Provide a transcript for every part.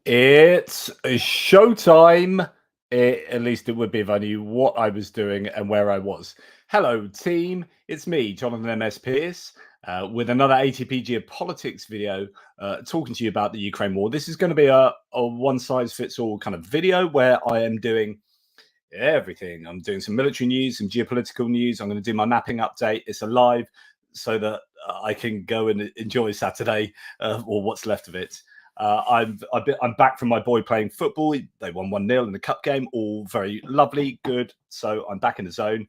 It's a showtime. At least it would be if I knew what I was doing and where I was. Hello, team. It's me, Jonathan M.S. Pierce, with another ATP Geopolitics video talking to you about the Ukraine war. This is going to be a one-size-fits-all kind of video where I am doing everything. I'm doing some military news, some geopolitical news. I'm going to do my mapping update. It's a live so that I can go and enjoy Saturday or what's left of it. I'm back from my boy playing football. They won 1-0 in the cup game. All very lovely, good. So I'm back in the zone.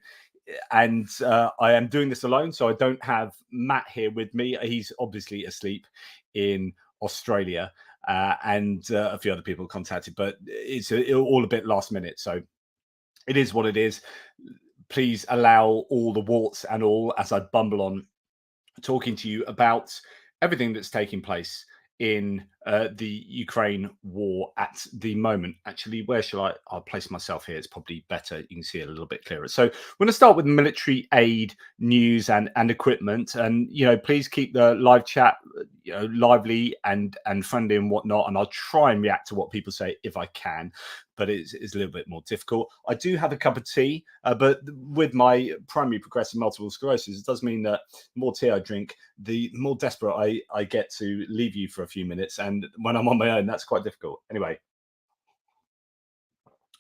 And I am doing this alone. So I don't have Matt here with me. He's obviously asleep in Australia. And a few other people contacted, but it's all a bit last minute. So it is what it is. Please allow all the warts and all as I bumble on talking to you about everything that's taking place in the Ukraine war at the moment. Actually, where shall I'll place myself here. It's probably better. You can see it a little bit clearer. So we're going to start with military aid news and equipment. And, please keep the live chat, lively and friendly and whatnot. And I'll try and react to what people say if I can. But it's a little bit more difficult. I do have a cup of tea, but with my primary progressive multiple sclerosis, it does mean that the more tea I drink, the more desperate I get to leave you for a few minutes. And when I'm on my own, that's quite difficult. Anyway,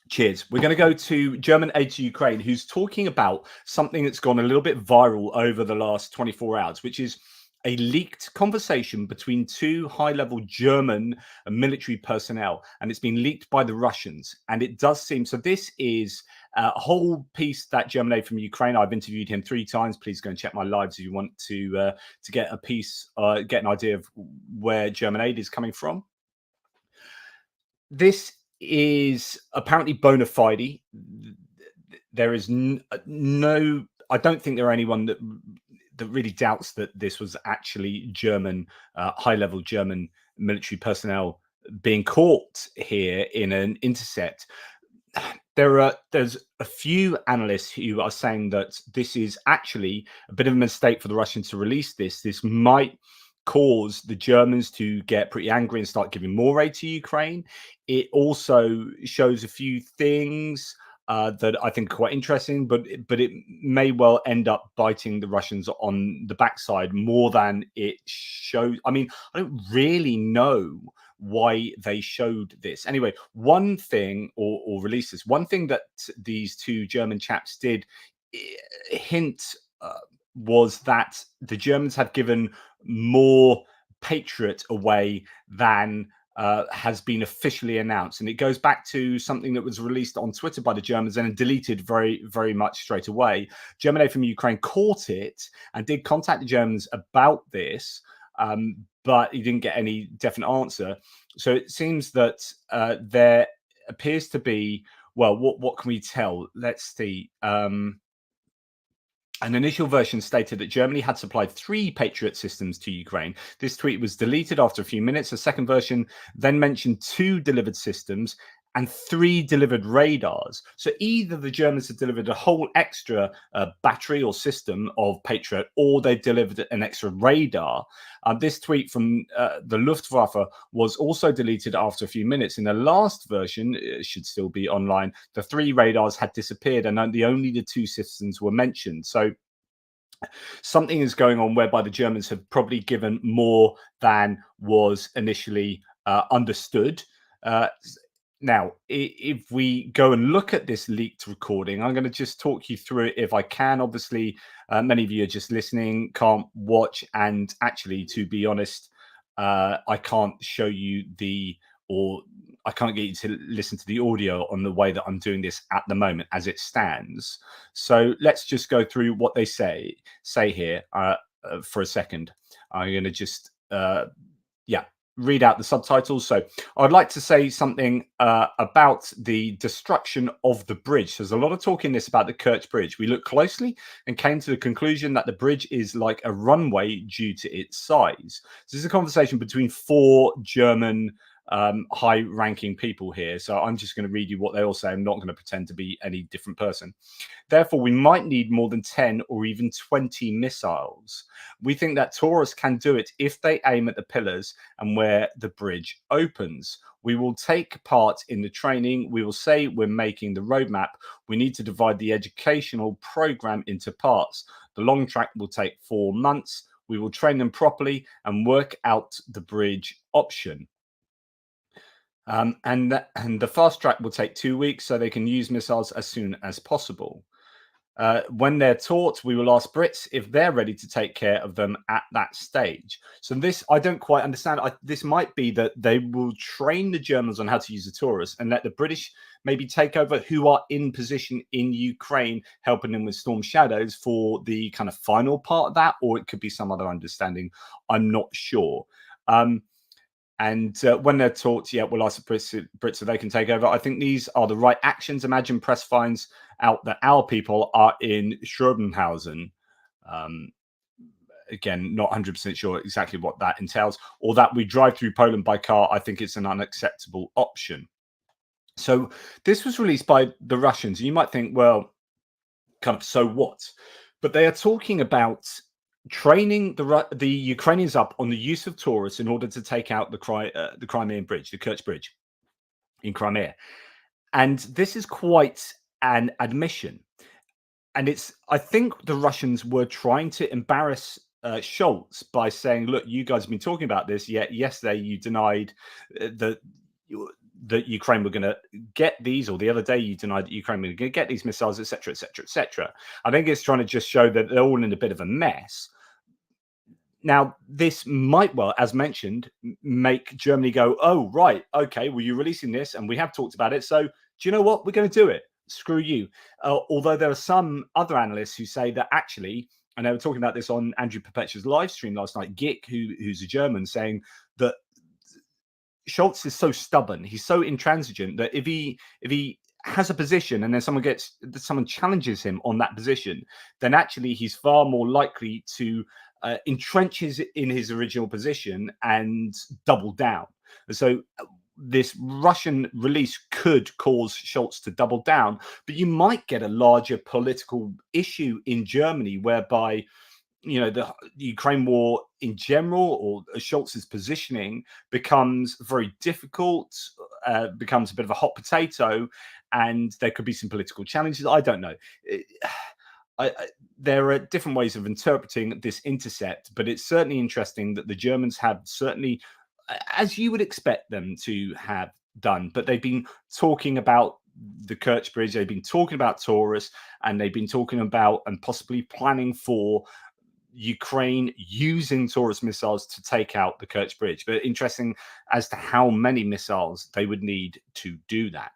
cheers. We're going to go to German aid to Ukraine, who's talking about something that's gone a little bit viral over the last 24 hours, which is a leaked conversation between two high-level German military personnel, and it's been leaked by the Russians. And it does seem, so this is a whole piece that German aid from Ukraine. I've interviewed him 3 times. Please go and check my lives if you want to get a piece, get an idea of where German aid is coming from. This is apparently bona fide. There is no, I don't think there are anyone that really doubts that this was actually German, high-level German military personnel being caught here in an intercept. There's a few analysts who are saying that this is actually a bit of a mistake for the Russians to release this. This might cause the Germans to get pretty angry and start giving more aid to Ukraine. It also shows a few things that I think are quite interesting, but it may well end up biting the Russians on the backside more than it shows. I mean, I don't really know why they showed this. Anyway, one thing, or released this, one thing that these two German chaps did hint was that the Germans had given more Patriot away than has been officially announced. And it goes back to something that was released on Twitter by the Germans and deleted very, very much straight away. German aid from Ukraine caught it and did contact the Germans about this, but he didn't get any definite answer. So it seems that there appears to be, well, what can we tell? Let's see. An initial version stated that Germany had supplied 3 Patriot systems to Ukraine. This tweet was deleted after a few minutes. A second version then mentioned 2 delivered systems and 3 delivered radars. So either the Germans had delivered a whole extra battery or system of Patriot, or they delivered an extra radar. This tweet from the Luftwaffe was also deleted after a few minutes. In the last version, it should still be online, the 3 radars had disappeared and only the 2 systems were mentioned. So something is going on whereby the Germans have probably given more than was initially understood. Now, if we go and look at this leaked recording, I'm going to just talk you through it if I can. Obviously, many of you are just listening, can't watch. And actually, to be honest, I can't show you I can't get you to listen to the audio on the way that I'm doing this at the moment as it stands. So let's just go through what they say here for a second. I'm going to just, read out the subtitles. So I'd like to say something about the destruction of the bridge. There's a lot of talk in this about the Kerch Bridge. We looked closely and came to the conclusion that the bridge is like a runway due to its size. So this is a conversation between 4 German high-ranking people here, so I'm just going to read you what they all say. I'm not going to pretend to be any different person. Therefore, we might need more than 10 or even 20 missiles. We think that Taurus can do it if they aim at the pillars and where the bridge opens. We will take part in the training. We will say we're making the roadmap. We need to divide the educational program into parts. The long track will take 4 months. We will train them properly and work out the bridge option. And the fast track will take 2 weeks, so they can use missiles as soon as possible. When they're taught, we will ask Brits if they're ready to take care of them at that stage. So this, I don't quite understand. This might be that they will train the Germans on how to use the Taurus and let the British maybe take over, who are in position in Ukraine, helping them with Storm Shadows for the kind of final part of that, or it could be some other understanding. I'm not sure. And when they're taught, yeah, we'll ask the Brits so they can take over. I think these are the right actions. Imagine press finds out that our people are in Schrobenhausen. Again, not 100% sure exactly what that entails. Or that we drive through Poland by car. I think it's an unacceptable option. So this was released by the Russians. You might think, well, kind of, so what? But they are talking about training the Ukrainians up on the use of Taurus in order to take out the Crimean Bridge, the Kerch Bridge in Crimea. And this is quite an admission. And I think the Russians were trying to embarrass Scholz by saying, look, you guys have been talking about this, yet yesterday you denied that Ukraine were going to get these, or the other day you denied that Ukraine were going to get these missiles, etc., etc., etc. I think it's trying to just show that they're all in a bit of a mess. Now, this might well, as mentioned, make Germany go, oh, right, okay, well, you're releasing this, and we have talked about it, so do you know what? We're going to do it. Screw you. Although there are some other analysts who say that actually, and they were talking about this on Andrew Perpetua's live stream last night, Gick, who's a German, saying that Scholz is so stubborn, he's so intransigent that if he has a position and then someone challenges him on that position, then actually he's far more likely to entrenches in his original position and double down. So this Russian release could cause Scholz to double down, but you might get a larger political issue in Germany whereby, you know, the Ukraine war in general, or Scholz's positioning, becomes very difficult, becomes a bit of a hot potato, and there could be some political challenges. I don't know. There are different ways of interpreting this intercept, but it's certainly interesting that the Germans have certainly, as you would expect them to have done, but they've been talking about the Kerch Bridge, they've been talking about Taurus, and they've been talking about and possibly planning for Ukraine using Taurus missiles to take out the Kerch Bridge. But interesting as to how many missiles they would need to do that.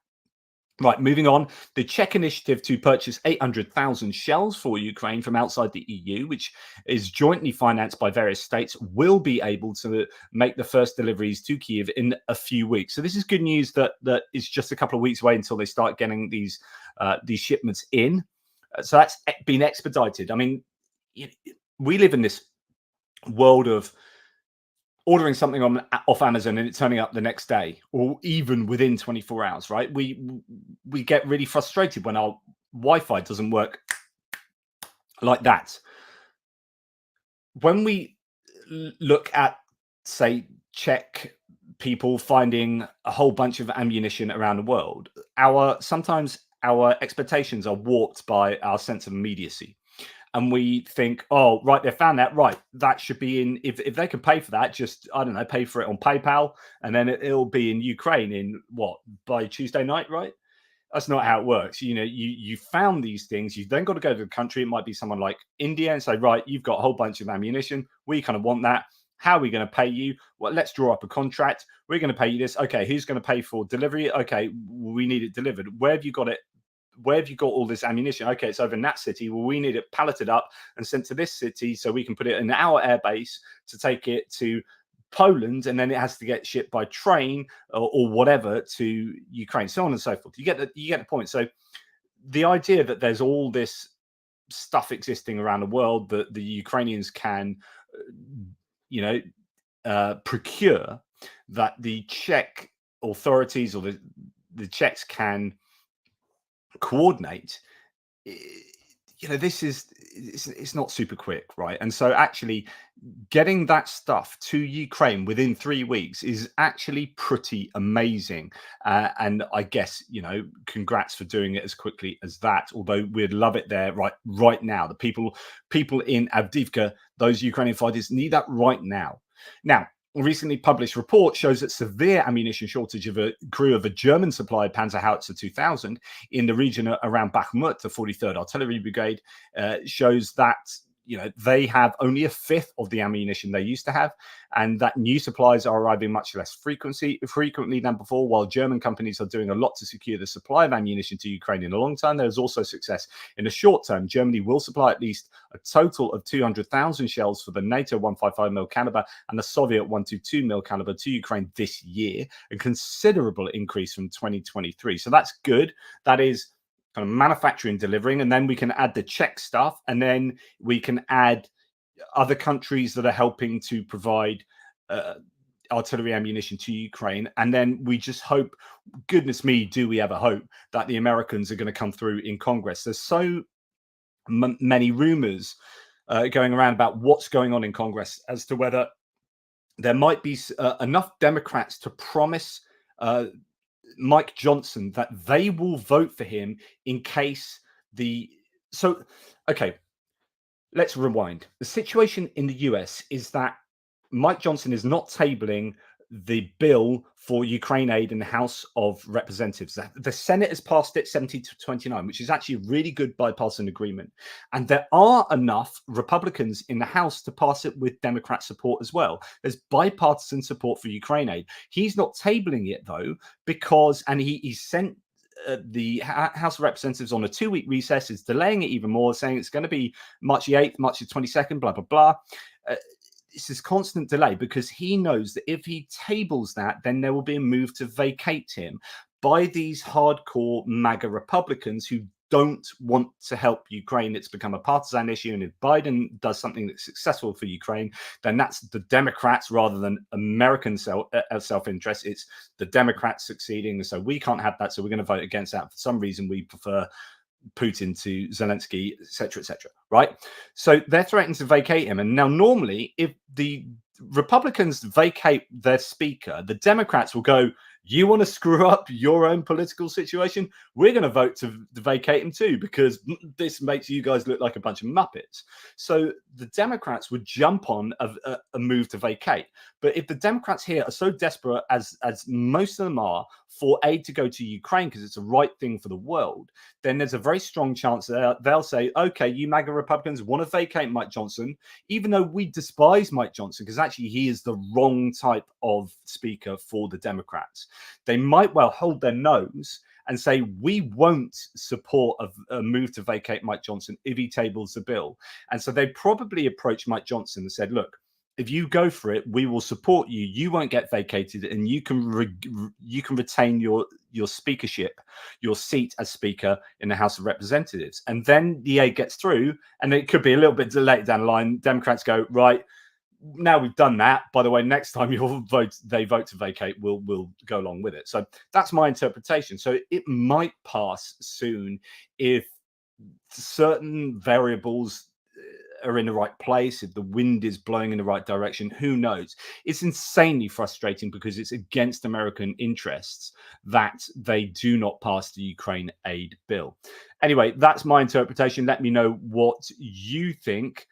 Right, moving on. The Czech initiative to purchase 800,000 shells for Ukraine from outside the EU, which is jointly financed by various states, will be able to make the first deliveries to Kyiv in a few weeks. So this is good news that it's just a couple of weeks away until they start getting these shipments in. So that's been expedited. I mean, we live in this world of ordering something off Amazon and it turning up the next day, or even within 24 hours, right? We get really frustrated when our Wi-Fi doesn't work like that. When we look at, say, Czech people finding a whole bunch of ammunition around the world, sometimes our expectations are warped by our sense of immediacy. And we think, oh, right, they found that. Right, that should be in. If they can pay for that, just, I don't know, pay for it on PayPal, and then it'll be in Ukraine in by Tuesday night, right? That's not how it works. You know, you found these things. You've then got to go to the country. It might be someone like India and say, right, you've got a whole bunch of ammunition. We kind of want that. How are we going to pay you? Well, let's draw up a contract. We're going to pay you this. Okay, who's going to pay for delivery? Okay, we need it delivered. Where have you got it? Where have you got all this ammunition? Okay, it's over in that city. Well, we need it palleted up and sent to this city so we can put it in our airbase to take it to Poland, and then it has to get shipped by train or whatever to Ukraine, so on and so forth. You get the point. So the idea that there's all this stuff existing around the world that the Ukrainians can, procure, that the Czech authorities or the Czechs can coordinate, this is it's not super quick, right? And so actually getting that stuff to Ukraine within 3 weeks is actually pretty amazing. And I guess, congrats for doing it as quickly as that. Although we'd love it there right now. The people in Avdiivka, those Ukrainian fighters, need that right now. Now, a recently published report shows that severe ammunition shortage of a crew of a German supplied Panzerhaubitze 2000 in the region around Bakhmut, the 43rd Artillery Brigade, shows that they have only a fifth of the ammunition they used to have, and that new supplies are arriving much less frequently than before. While German companies are doing a lot to secure the supply of ammunition to Ukraine in the long term, there's also success in the short term. Germany will supply at least a total of 200,000 shells for the NATO 155mm caliber and the Soviet 122mm caliber to Ukraine this year, a considerable increase from 2023. So that's good. That is kind of manufacturing, delivering, and then we can add the Czech stuff, and then we can add other countries that are helping to provide artillery ammunition to Ukraine. And then we just hope, goodness me, do we ever hope that the Americans are going to come through in Congress. There's so many rumors going around about what's going on in Congress as to whether there might be enough Democrats to promise Mike Johnson that they will vote for him in case okay, let's rewind. The situation in the US is that Mike Johnson is not tabling the bill for Ukraine aid in the House of Representatives. The Senate has passed it 70-29, which is actually a really good bipartisan agreement. And there are enough Republicans in the House to pass it with Democrat support as well. There's bipartisan support for Ukraine aid. He's not tabling it, though, because, and he sent the House of Representatives on a 2-week recess, is delaying it even more, saying it's going to be March the 8th, March the 22nd, blah, blah, blah. This is constant delay because he knows that if he tables that, then there will be a move to vacate him by these hardcore MAGA Republicans who don't want to help Ukraine. It's become a partisan issue. And if Biden does something that's successful for Ukraine, then that's the Democrats rather than American self-interest. It's the Democrats succeeding. So we can't have that. So we're going to vote against that. For some reason, we prefer Putin to Zelensky, etc., right? So they're threatening to vacate him. And now normally, if the Republicans vacate their speaker, the Democrats will go, you want to screw up your own political situation? We're going to vote to vacate him too, because this makes you guys look like a bunch of Muppets. So the Democrats would jump on a move to vacate. But if the Democrats here are so desperate, as most of them are, for aid to go to Ukraine because it's the right thing for the world, then there's a very strong chance that they'll say, okay, you MAGA Republicans want to vacate Mike Johnson, even though we despise Mike Johnson, because actually he is the wrong type of speaker for the Democrats. They might well hold their nose and say, we won't support a move to vacate Mike Johnson if he tables the bill. And so they probably approached Mike Johnson and said, look, if you go for it, we will support you. You won't get vacated, and you can retain your speakership, your seat as Speaker in the House of Representatives. And then the aid gets through, and it could be a little bit delayed down the line. Democrats go, right, now we've done that. By the way, next time they vote to vacate, we'll go along with it. So that's my interpretation. So it might pass soon if certain variables are in the right place, if the wind is blowing in the right direction. Who knows? It's insanely frustrating because it's against American interests that they do not pass the Ukraine aid bill. Anyway, that's my interpretation. Let me know what you think.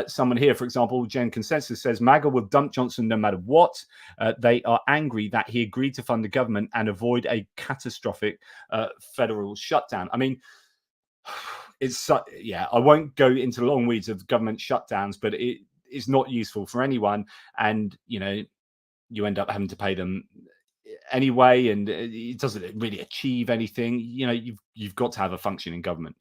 Someone here, for example, Gen Consensus says MAGA will dump Johnson no matter what. They are angry that he agreed to fund the government and avoid a catastrophic federal shutdown. I mean, I won't go into long weeds of government shutdowns, but it is not useful for anyone. And, you end up having to pay them anyway, and it doesn't really achieve anything. You've got to have a functioning government.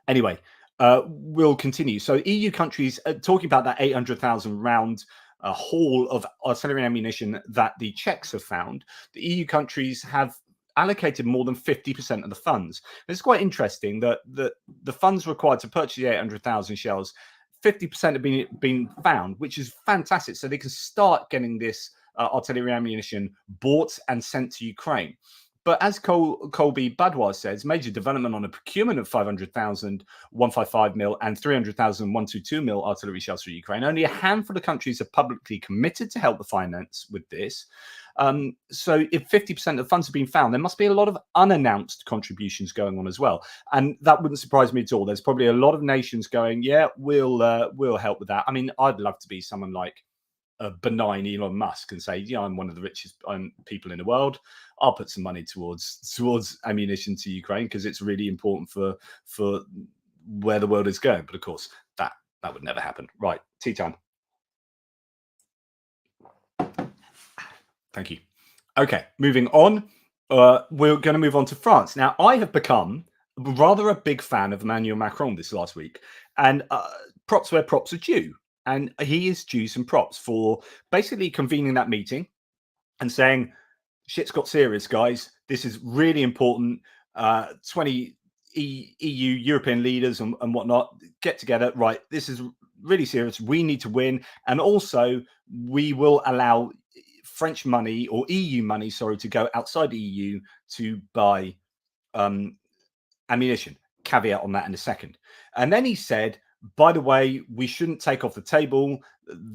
Anyway, we'll continue. So EU countries talking about that 800,000 round haul of artillery ammunition that the Czechs have found. The EU countries have allocated more than 50% of the funds. It's quite interesting that the funds required to purchase the 800,000 shells, 50% have been found, which is fantastic. So they can start getting this artillery ammunition bought and sent to Ukraine. But as Colby Badwar says, major development on a procurement of 500,000 155 mil and 300,000 122 mil artillery shells for Ukraine. Only a handful of countries have publicly committed to help the finance with this. So if 50% of funds have been found, there must be a lot of unannounced contributions going on as well. And that wouldn't surprise me at all. There's probably a lot of nations going, yeah, we'll help with that. I mean, I'd love to be someone like a benign Elon Musk and say, yeah, I'm one of the richest people in the world. I'll put some money towards ammunition to Ukraine because it's really important for where the world is going. But of course, that would never happen. Right, tea time. Thank you. Okay, moving on. We're going to move on to France. Now, I have become rather a big fan of Emmanuel Macron this last week, and props where props are due. And he is due some props for basically convening that meeting and saying, shit's got serious, guys. This is really important. 20 EU, European leaders and whatnot get together. Right, this is really serious. We need to win. And also, we will allow French money or EU money, sorry, to go outside the EU to buy ammunition. Caveat on that in a second. And then he said, by the way, we shouldn't take off the table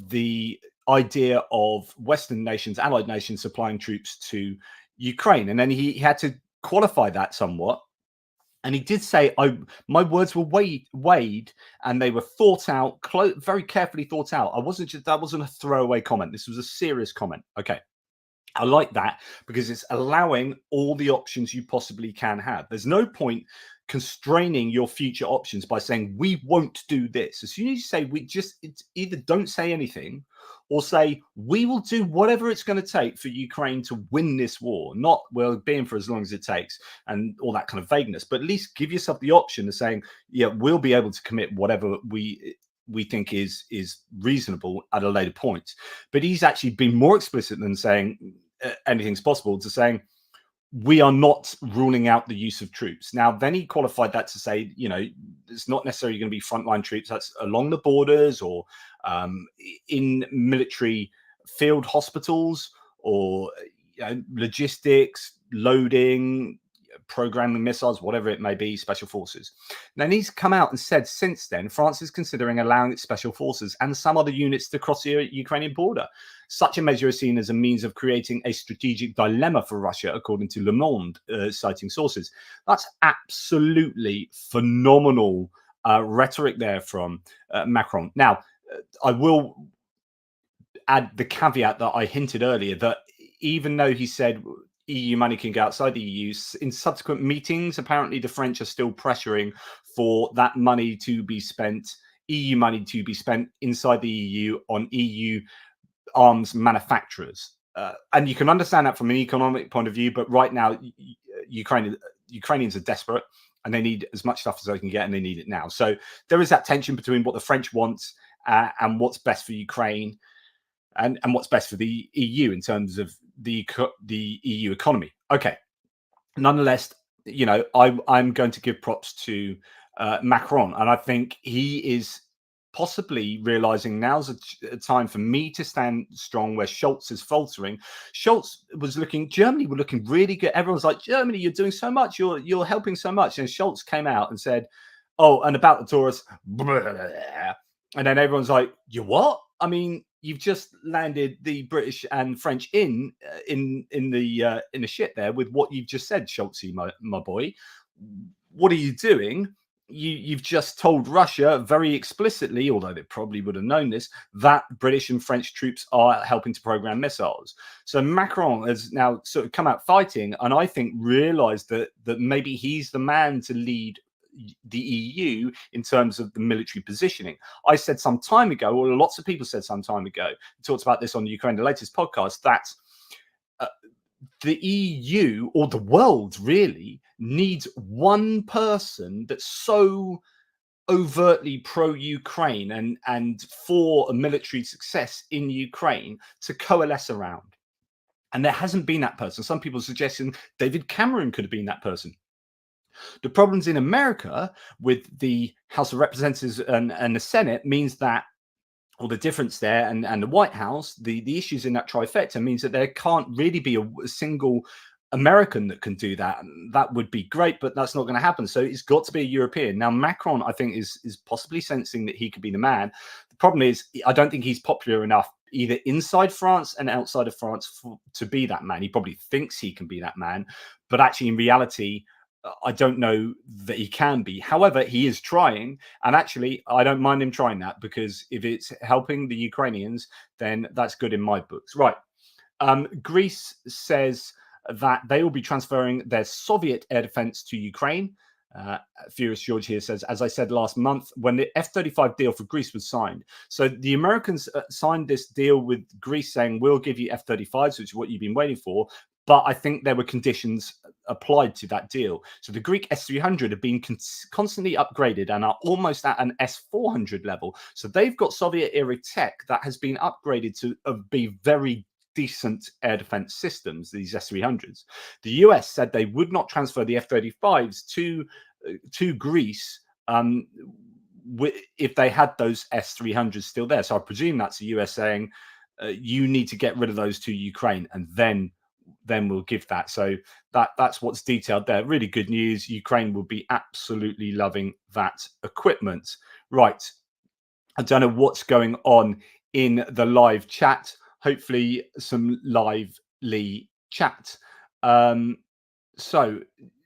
the idea of Western nations, allied nations, supplying troops to Ukraine. And then he had to qualify that somewhat. And he did say, my words were weighed and they were thought out, very carefully thought out. That wasn't a throwaway comment. This was a serious comment. Okay. I like that because it's allowing all the options you possibly can have. There's no point constraining your future options by saying we won't do this. As soon as you say it's either don't say anything or say we will do whatever it's going to take for Ukraine to win this war, not well being for as long as it takes and all that kind of vagueness, but at least give yourself the option of saying, yeah, we'll be able to commit whatever we think is reasonable at a later point. But he's actually been more explicit than saying anything's possible to saying we are not ruling out the use of troops. Now, then he qualified that to say, you know, it's not necessarily going to be frontline troops. That's along the borders or in military field hospitals or logistics, loading, programming missiles, whatever it may be, special forces. Then he's come out and said since then, France is considering allowing its special forces and some other units to cross the Ukrainian border. Such a measure is seen as a means of creating a strategic dilemma for Russia, according to Le Monde, citing sources. That's absolutely phenomenal rhetoric there from Macron. Now, I will add the caveat that I hinted earlier, that even though he said EU money can go outside the EU, in subsequent meetings, apparently the French are still pressuring for that money to be spent, EU money to be spent inside the EU on EU arms manufacturers. And you can understand that from an economic point of view, but right now, Ukrainians are desperate and they need as much stuff as they can get, and they need it now. So there is that tension between what the French want and what's best for Ukraine and what's best for the EU in terms of the EU economy. Okay. Nonetheless, you know, I'm going to give props to Macron, and I think he is possibly realizing now's a time for me to stand strong where Scholz is faltering. Scholz was Germany were looking really good. Everyone's like, Germany, you're doing so much, you're helping so much. And Scholz came out and said, oh, and about the Taurus, and then everyone's like, you what? I mean, you've just landed the British and French in the shit there with what you've just said, Scholz, my boy. What are you doing? You've just told Russia very explicitly, although they probably would have known this, that British and French troops are helping to program missiles. So Macron has now sort of come out fighting, and I think realized that maybe he's the man to lead the EU in terms of the military positioning. I said some time ago, or lots of people said some time ago, talked about this on Ukraine, the latest podcast, that the EU or the world really needs one person that's so overtly pro-Ukraine and for a military success in Ukraine to coalesce around. And there hasn't been that person. Some people are suggesting David Cameron could have been that person. The problems in America with the House of Representatives and the Senate means that, or the difference there, and the White House, the issues in that trifecta means that there can't really be a single American that can do that. That would be great, but that's not going to happen. So it's got to be a European. Now, Macron, I think, is possibly sensing that he could be the man. The problem is, I don't think he's popular enough either inside France and outside of France to be that man. He probably thinks he can be that man, but actually, in reality, I don't know that he can be. However, he is trying. And actually, I don't mind him trying that, because if it's helping the Ukrainians, then that's good in my books. Right. Greece says that they will be transferring their Soviet air defense to Ukraine. Furious George here says, as I said last month, when the F-35 deal for Greece was signed. So the Americans signed this deal with Greece saying, we'll give you F-35s, which is what you've been waiting for. But I think there were conditions applied to that deal. So the Greek S-300 have been constantly upgraded and are almost at an S-400 level. So they've got Soviet-era tech that has been upgraded to be very decent air defense systems, these S-300s. The US said they would not transfer the F-35s to Greece if they had those S-300s still there. So I presume that's the US saying, you need to get rid of those to Ukraine, and then we'll give that. So that's what's detailed there. Really good news. Ukraine will be absolutely loving that equipment. Right. I don't know what's going on in the live chat. Hopefully some lively chat. So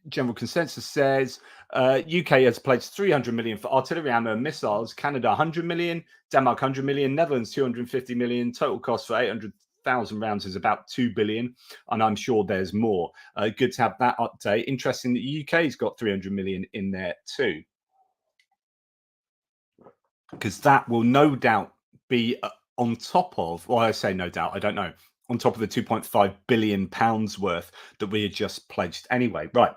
general consensus says UK has pledged 300 million for artillery ammo and missiles, Canada 100 million, Denmark 100 million, Netherlands 250 million. Total cost for 800,000 rounds is about 2 billion, and I'm sure there's more. Good to have that update. Interesting that the UK's got 300 million in there too, because that will no doubt be on top of, well, I say no doubt, I don't know, on top of the 2.5 billion pounds worth that we had just pledged anyway. Right.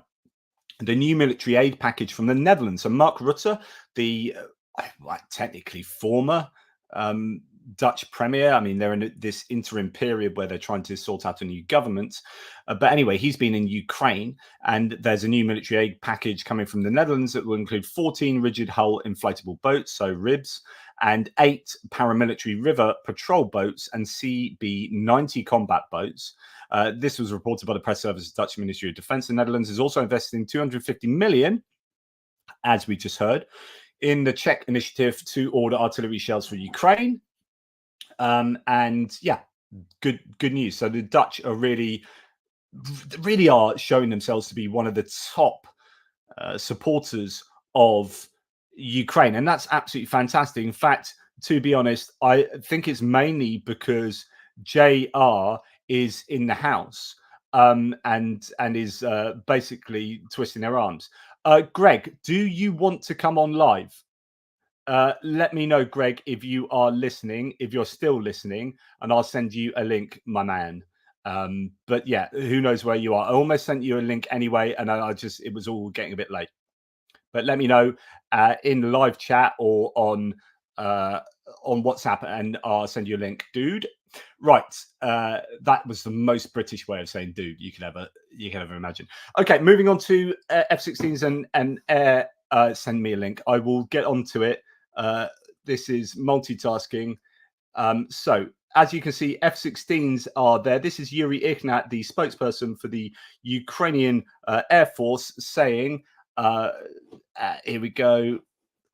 The new military aid package from the Netherlands. So Mark Rutte, the technically former Dutch premier. I mean, they're in this interim period where they're trying to sort out a new government. But anyway, he's been in Ukraine, and there's a new military aid package coming from the Netherlands that will include 14 rigid hull inflatable boats, so RIBs, and 8 paramilitary river patrol boats and CB-90 combat boats. This was reported by the press service of the Dutch Ministry of Defence. The Netherlands is also investing 250 million, as we just heard, in the Czech initiative to order artillery shells for Ukraine. And yeah, good news. So the Dutch are really are showing themselves to be one of the top supporters of Ukraine, and that's absolutely fantastic. In fact, to be honest, I think it's mainly because JR is in the house and is basically twisting their arms. Greg, do you want to come on live? Let me know, Greg, if you are listening, if you're still listening, and I'll send you a link, my man. But yeah, who knows where you are? I almost sent you a link anyway, and it was all getting a bit late. But let me know in the live chat or on WhatsApp, and I'll send you a link, dude. Right, that was the most British way of saying dude you could ever imagine. Okay, moving on to F-16s and air. Send me a link. I will get onto it. This is multitasking. So as you can see, F-16s are there. This is Yuri Ignat, the spokesperson for the Ukrainian Air Force, saying, here we go.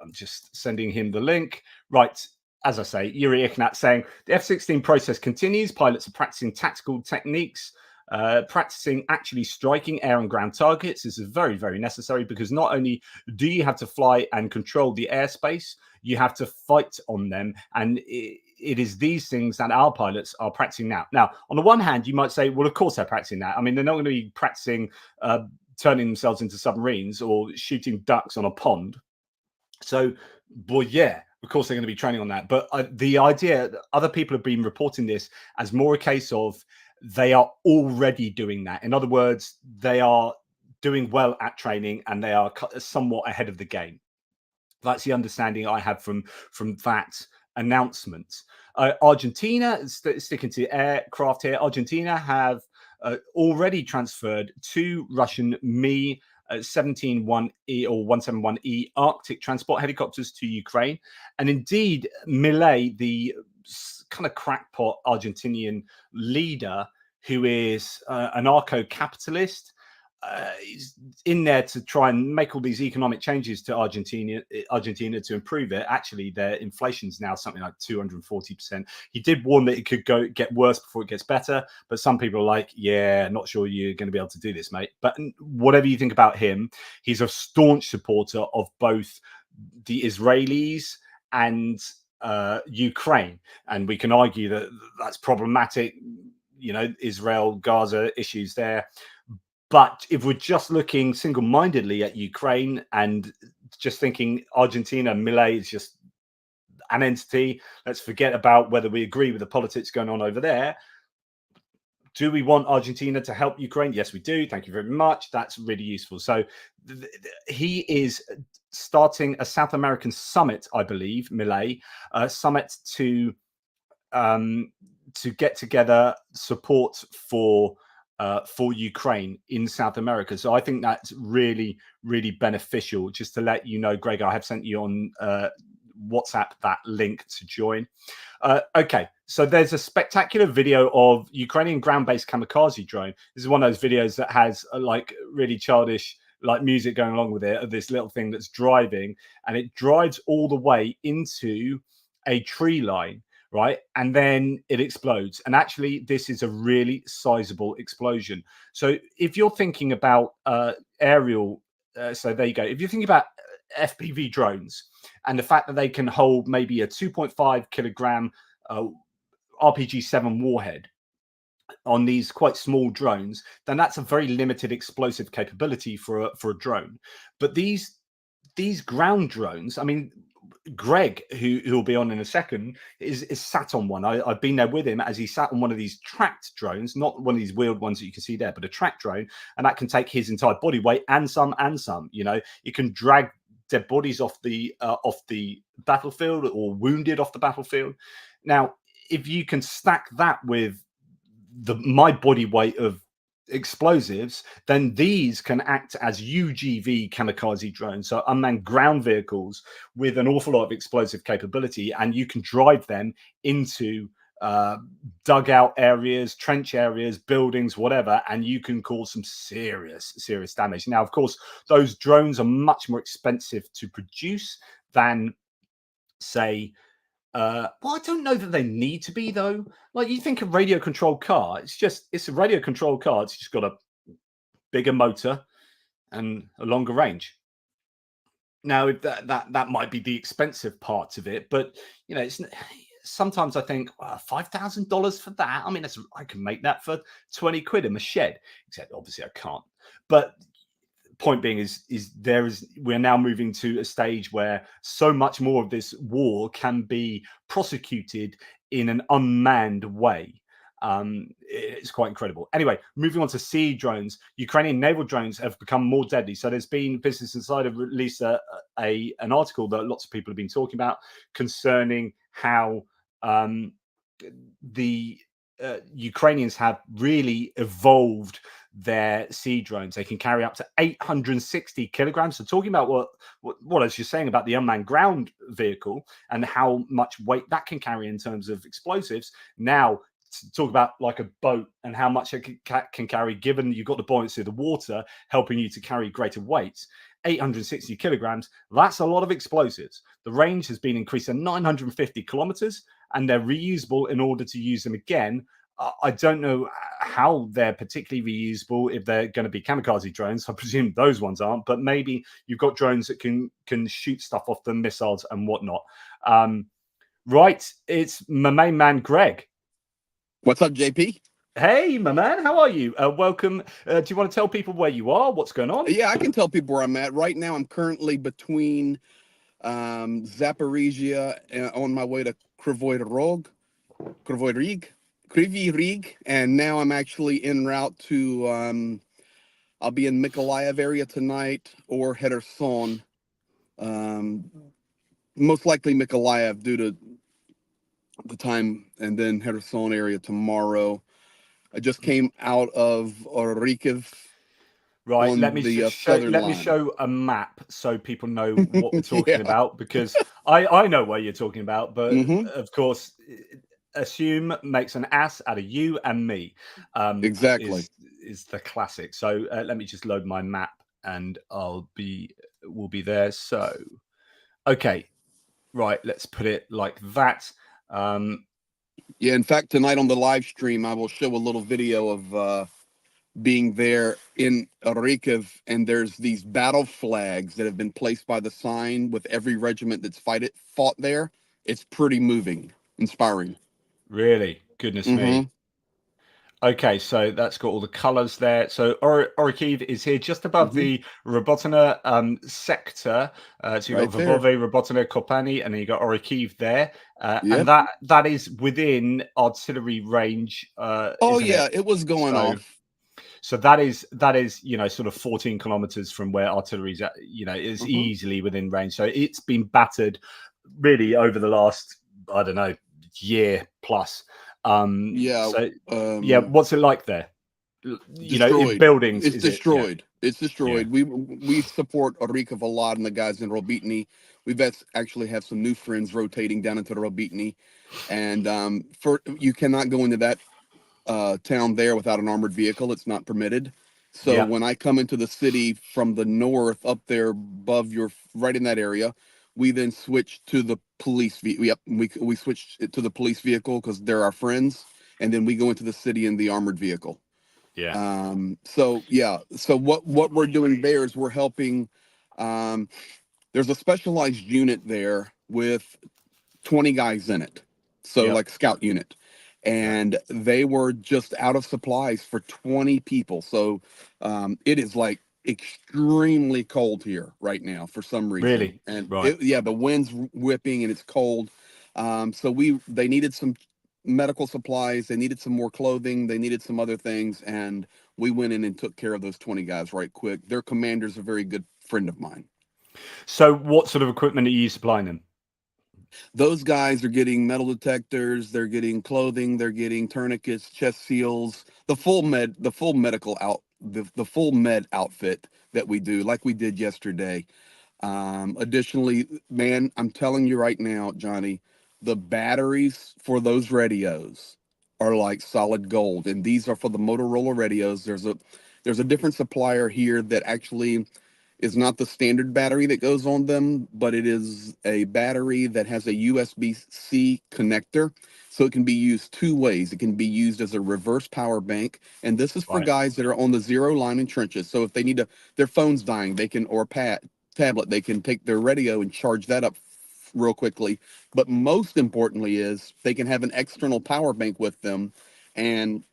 I'm just sending him the link. Right. As I say, Yuri Ignat saying the F-16 process continues. Pilots are practicing tactical techniques, practicing actually striking air and ground targets. This is very, very necessary, because not only do you have to fly and control the airspace, you have to fight on them. And it is these things that our pilots are practicing now. Now, on the one hand, you might say, well, of course they're practicing that. I mean, they're not going to be practicing turning themselves into submarines or shooting ducks on a pond. So, well, yeah, of course they're going to be training on that. But the idea that other people have been reporting this as more a case of they are already doing that. In other words, they are doing well at training and they are somewhat ahead of the game. That's the understanding I have from that announcement. Argentina, sticking to aircraft here, Argentina have already transferred 2 Russian Mi 171E or 171E Arctic transport helicopters to Ukraine. And indeed, Milei, the kind of crackpot Argentinian leader who is an anarcho-capitalist, is in there to try and make all these economic changes to Argentina to improve it. Actually, their inflation's now something like 240%. He did warn that it could get worse before it gets better, but some people are like, yeah, not sure you're going to be able to do this, mate. But whatever you think about him, he's a staunch supporter of both the Israelis and Ukraine, and we can argue that that's problematic. You know, Israel, Gaza issues there. But if we're just looking single-mindedly at Ukraine and just thinking Argentina, Milei is just an entity, let's forget about whether we agree with the politics going on over there. Do we want Argentina to help Ukraine? Yes, we do. Thank you very much. That's really useful. So he is starting a South American summit, I believe, Milei, summit to get together support for Ukraine in South America. So I think that's really, really beneficial. Just to let you know, Greg, I have sent you on WhatsApp that link to join. Okay, so there's a spectacular video of Ukrainian ground-based kamikaze drone. This is one of those videos that has like really childish like music going along with it, of this little thing that's driving, and it drives all the way into a tree line, right? And then it explodes. And actually, this is a really sizable explosion. So if you're thinking about aerial, so there you go. If you're thinking about FPV drones and the fact that they can hold maybe a 2.5 kilogram RPG-7 warhead on these quite small drones, then that's a very limited explosive capability for a drone. But these ground drones, I mean, Greg, who will be on in a second, is sat on one. I've been there with him as he sat on one of these tracked drones, not one of these wheeled ones that you can see there, but a tracked drone, and that can take his entire body weight and some. You know, it can drag dead bodies off the battlefield or wounded off the battlefield. Now, if you can stack that with my body weight of explosives, then these can act as UGV kamikaze drones, so unmanned ground vehicles with an awful lot of explosive capability, and you can drive them into dugout areas, trench areas, buildings, whatever, and you can cause some serious damage. Now, of course, those drones are much more expensive to produce than, say, well, I don't know that they need to be, though. Like, you think a radio controlled car, it's a radio controlled car. It's just got a bigger motor and a longer range. Now, if that might be the expensive part of it, but you know, it's sometimes I think $5,000 for that. I mean, I can make that for 20 quid in my shed, except obviously I can't. But point being is we're now moving to a stage where so much more of this war can be prosecuted in an unmanned way. It's quite incredible. Anyway, moving on to sea drones. Ukrainian naval drones have become more deadly. So there's been Business Insider released an article that lots of people have been talking about concerning how the Ukrainians have really evolved their sea drones. They can carry up to 860 kilograms. So talking about what as you're saying about the unmanned ground vehicle and how much weight that can carry in terms of explosives. Now, to talk about like a boat and how much it can carry, given you've got the buoyancy of the water helping you to carry greater weights. 860 kilograms, that's a lot of explosives. The range has been increased to 950 kilometers, and they're reusable in order to use them again. I don't know how they're particularly reusable, if they're going to be kamikaze drones. I presume those ones aren't, but maybe you've got drones that can shoot stuff off them, missiles and whatnot. Right, it's my main man, Greg. What's up, JP? Hey, my man, how are you? Welcome. Do you want to tell people where you are? What's going on? Yeah, I can tell people where I'm at. Right now, I'm currently between Zaporizhia on my way to Kryvyi Rih, and now I'm actually en route to, I'll be in Mykolaiv area tonight or Kherson. Most likely Mykolaiv due to the time, and then Kherson area tomorrow. I just came out of Orikhiv. Right, let on me the show southern let me line. show a map so people know what we're talking Yeah. about, because I know what you're talking about, but Hmm. of course, assume makes an ass out of you and me, Exactly. is the classic. So let me just load my map, and we'll be there. So okay, right, let's put it like that. Um, Yeah. In fact, tonight on the live stream, I will show a little video of being there in Rykov, and there's these battle flags that have been placed by the sign with every regiment that's fought there. It's pretty moving, inspiring. really, goodness me. Hmm. Okay, so that's got all the colors there. So Orikhiv is here just above Hmm. the Robotina sector. So you've Right got there. Vovove, Robotina, Kopani, and then you got Orikhiv there. And Yep. that is within artillery range, Oh isn't it? yeah, it was going So off. so that is sort of 14 kilometers from where artillery's at, is Hmm. easily within range. So it's been battered really over the last, I don't know, year plus. Yeah. So yeah, Um, what's it like there? In Destroyed. buildings, It's is it? Yeah, destroyed. It's yeah. destroyed. We support Rykov a lot and the guys in Robitny. We've actually have some new friends rotating down into Robitny, and for you cannot go into that town there without an armored vehicle. It's not permitted. So Yeah, when I come into the city from the north, up there above right in that area, we then switch to the police. Yep, we switch it to the police vehicle because they're our friends, and then we go into the city in the armored vehicle. yeah, So yeah, so what we're doing there is we're helping. Um, there's a specialized unit there with 20 guys in it. So yep, like scout unit. yeah. And they were just out of supplies for 20 people. So it is like extremely cold here right now for some reason. Really? And Right. yeah, the wind's whipping and it's cold. So they needed some medical supplies, they needed some more clothing, they needed some other things, and we went in and took care of those 20 guys right quick. Their commander's a very good friend of mine. So what sort of equipment are you supplying them? Those guys are getting metal detectors, they're getting clothing, they're getting tourniquets, chest seals, the full med outfit that we do, like we did yesterday. Additionally, man, I'm telling you right now, Johnny, the batteries for those radios are like solid gold, and these are for the Motorola radios. There's a different supplier here that actually is not the standard battery that goes on them, but it is a battery that has a USB-C connector. So it can be used two ways. It can be used as a reverse power bank. And this is for Right. guys that are on the zero line in trenches. So if they need their phone's dying, they can, or tablet, they can take their radio and charge that up real quickly. But most importantly is they can have an external power bank with them and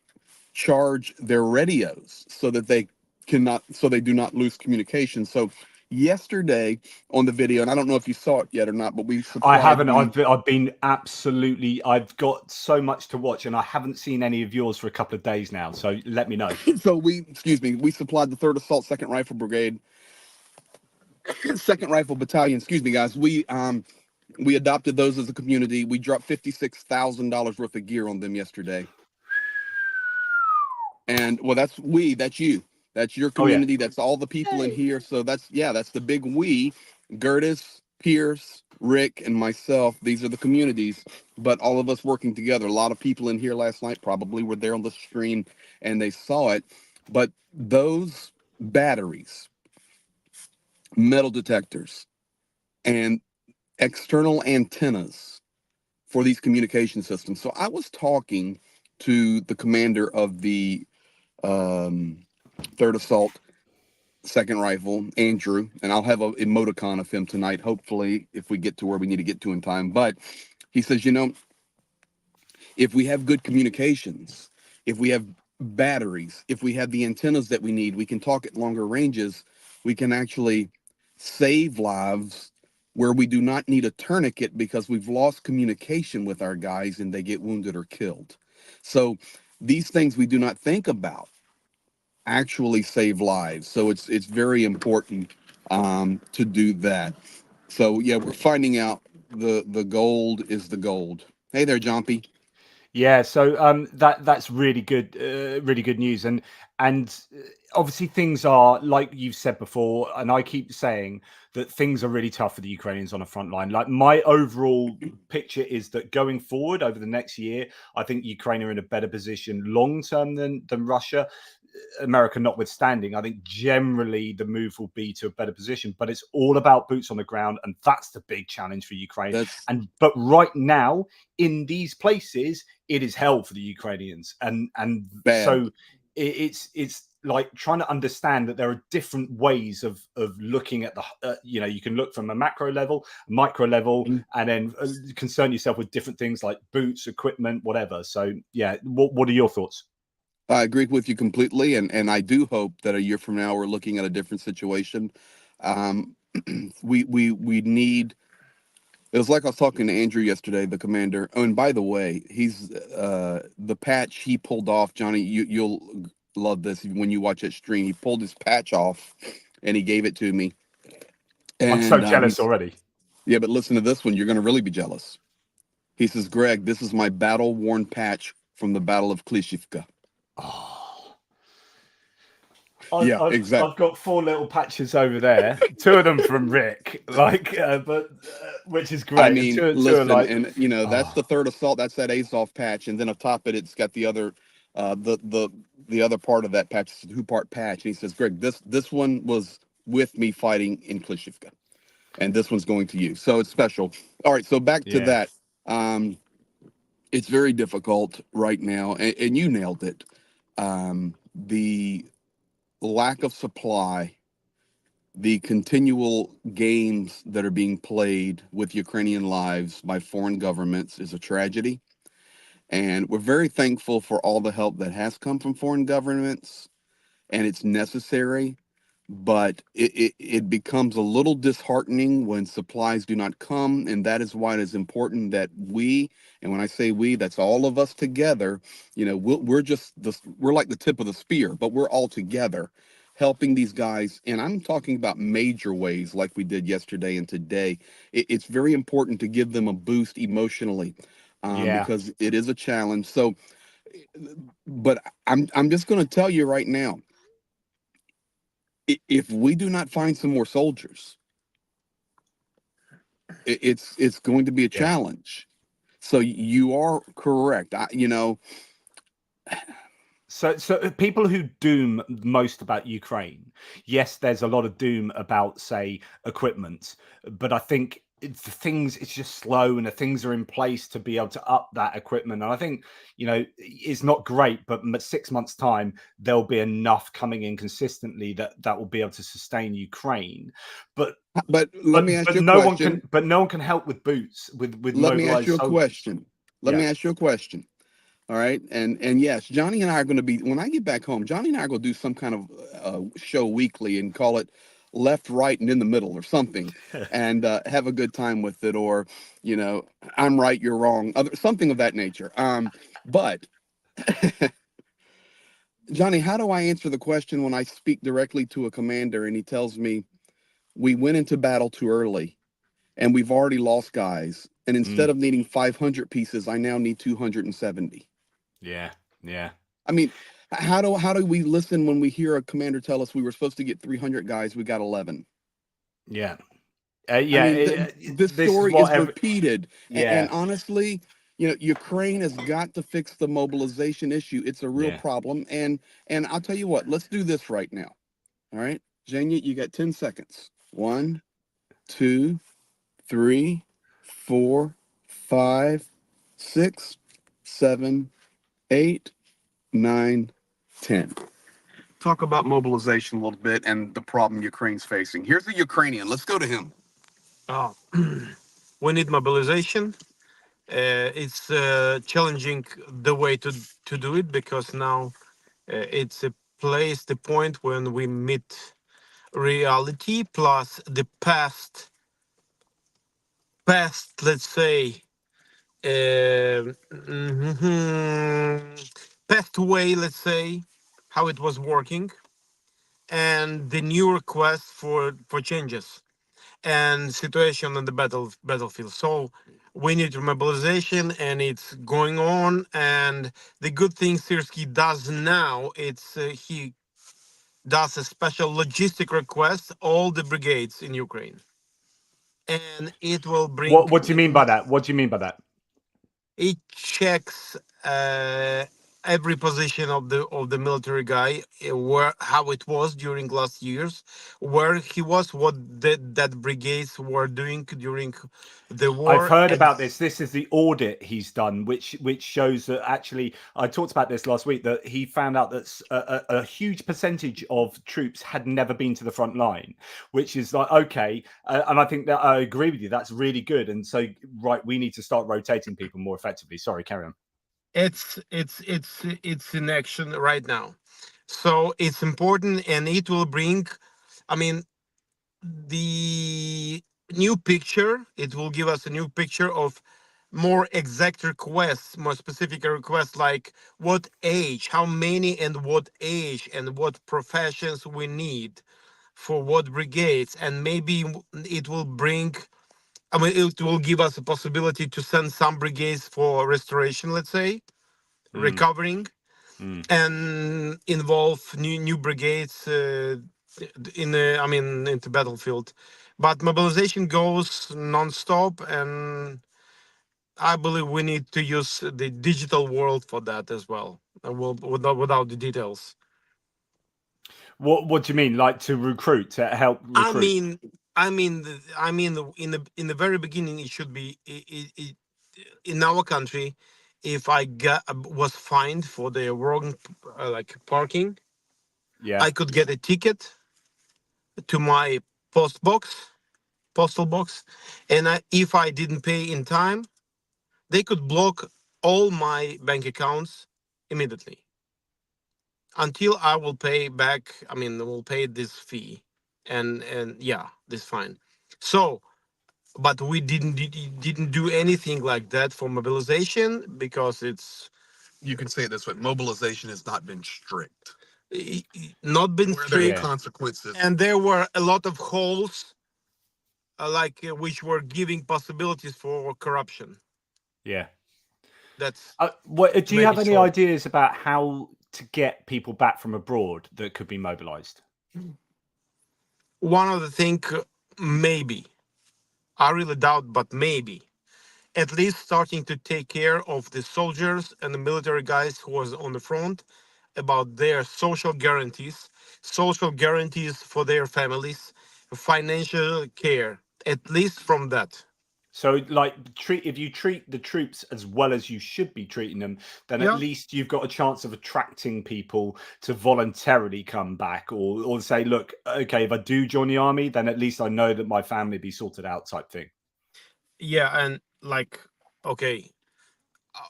charge their radios so they do not lose communication. So yesterday on the video, and I don't know if you saw it yet or not, but we I supplied haven't. the I've been absolutely. I've got so much to watch, and I haven't seen any of yours for a couple of days now. So let me know. we supplied the 3rd Assault 2nd Rifle Brigade, 2nd Rifle Battalion, excuse me guys. We adopted those as a community. We dropped $56,000 worth of gear on them yesterday. And well, that's you. That's your Oh yeah. community. That's all the people in Yay. here. So that's the big we. Gertis, Pierce, Rick, and myself. These are the communities, but all of us working together. A lot of people in here last night probably were there on the stream and they saw it. But those batteries, metal detectors, and external antennas for these communication systems. So I was talking to the commander of the um, 3rd Assault 2nd Rifle, Andrew, and I'll have a emoticon of him tonight, hopefully, if we get to where we need to get to in time. But he says, if we have good communications, if we have batteries, if we have the antennas that we need, we can talk at longer ranges. We can actually save lives where we do not need a tourniquet because we've lost communication with our guys and they get wounded or killed. So these things we do not think about actually save lives. So it's very important to do that. So yeah, we're finding out the gold is the gold. Hey there, Jompy. Yeah, so that's really good news, and obviously things are like you've said before, and I keep saying that things are really tough for the Ukrainians on a front line. Like my overall picture is that going forward over the next year, I think Ukraine are in a better position long term than Russia. America notwithstanding, I think generally the move will be to a better position, but it's all about boots on the ground, and that's the big challenge for Ukraine. That's But right now, in these places, it is hell for the Ukrainians, and bad. so it's like trying to understand that there are different ways of looking at the you can look from a macro level, micro level, and then concern yourself with different things like boots, equipment, whatever. So yeah, what are your thoughts? I agree with you completely, and I do hope that a year from now we're looking at a different situation. Um, we need. It was like I was talking to Andrew yesterday, the commander. Oh, and by the way, he's the patch he pulled off. Johnny, you'll love this when you watch that stream. He pulled his patch off, and he gave it to me. I'm so And jealous already. yeah, but listen to this one. You're going to really be jealous. He says, "Greg, this is my battle-worn patch from the Battle of Klishivka." Oh, Yeah, exactly. I've got 4 little patches over there. 2 of them from Rick, like, but which is I great. And mean, two are listen, like, and that's oh, the third assault. That's that Azov patch, and then up top it's got the other, the other part of that patch, it's a 2-part patch. And he says, "Greg, this one was with me fighting in Klishivka, and this one's going to you, so it's special." All right, so back to yeah, that. Um, it's very difficult right now, and you nailed it. The lack of supply, the continual games that are being played with Ukrainian lives by foreign governments is a tragedy. And we're very thankful for all the help that has come from foreign governments, and it's necessary. But it becomes a little disheartening when supplies do not come. And that is why it is important that we, and when I say we, that's all of us together, we're like the tip of the spear, but we're all together helping these guys. And I'm talking about major ways like we did yesterday and today. It's very important to give them a boost emotionally, yeah, because it is a challenge. So, but I'm just going to tell you right now, if we do not find some more soldiers, it's going to be a yeah. challenge. So you are correct. So people who doom most about Ukraine, yes, there's a lot of doom about, say, equipment, but I think it's just slow, and the things are in place to be able to up that equipment. And I think, it's not great, but 6 months time, there'll be enough coming in consistently that will be able to sustain Ukraine. But But let me ask you a no one can question. help with boots, with Let me ask mobilized you a soldiers. question. Let Yeah. me ask you a question. All right, and yes, Johnny and I are going to be, when I get back home. Johnny and I are going to do some kind of show weekly and call it Left, Right, and in the Middle or something, and have a good time with it. Or, you know, I'm right, you're wrong, something of that nature. But Johnny, how do I answer the question when I speak directly to a commander and he tells me we went into battle too early and we've already lost guys, and instead Mm, of needing 500 pieces, I now need 270? yeah. Yeah. I mean, how do we listen when we hear a commander tell us we were supposed to get 300 guys, we got 11? Yeah. I Yeah. mean, this This is story what is every. repeated, and Yeah. honestly, Ukraine has got to fix the mobilization issue. It's a real Yeah. problem, and I'll tell you what. Let's do this right now. All right, Jenya, you got 10 seconds. 1, 2, 3, 4, 5, 6, 7, 8, 9, 10. Talk about mobilization a little bit and the problem Ukraine's facing. Here's the Ukrainian. Let's go to him. Oh, we need mobilization. It's challenging the way to do it, because now it's a place, the point when we meet reality plus the past, let's say, past way, let's say, how it was working, and the new request for changes and situation on the battlefield. So we need mobilization, and it's going on. And the good thing Sirski does now, it's he does a special logistic request all the brigades in Ukraine, and it will bring. What do you mean by that? What do you mean by that? It checks every position of the military guy, where how it was during last years, where he was, what that brigades were doing during the I've war. heard And about this. This is the audit he's done, which shows that actually, I talked about this last week, that he found out that a huge percentage of troops had never been to the front line, which is like, okay. And I think that I agree with you. That's really good. And so, right, we need to start rotating people more effectively. Sorry, carry on. it's in action right now, so it's important, and it will bring, I mean, the new picture. It will give us a new picture of more exact requests, more specific requests, like what age, how many, and what age, and what professions we need for what brigades. And maybe it will bring, I mean, it will give us a possibility to send some brigades for restoration, let's say, Mm, recovering, mm. and involve new brigades in the, I mean, into battlefield. But mobilization goes non-stop, and I believe we need to use the digital world for that as well. Well, without the details. What do you mean? Like to recruit, to help I recruit? mean, in the very beginning, it should be in our country. If I got was fined for the wrong like parking, Yeah. I could get a ticket to my post box, postal box, and if I didn't pay in time, they could block all my bank accounts immediately until I will pay back. I mean, will pay this fee, and yeah, this fine. So, but we didn't do anything like that for mobilization because it's You can say it this way: mobilization has not been strict. not been Where there are strict, Yeah. consequences. and there were a lot of holes, which were giving possibilities for corruption. Yeah. That's What to do you make have it any short. ideas about how to get people back from abroad that could be mobilized? One of the things, maybe, I really doubt, but maybe, at least starting to take care of the soldiers and the military guys who was on the front, about their social guarantees for their families, financial care, at least from that. So, like, if you treat the troops as well as you should be treating them, then at Yeah. least you've got a chance of attracting people to voluntarily come back, or say, look, okay, if I do join the army, then at least I know that my family be sorted out, type thing. Yeah, and like, okay,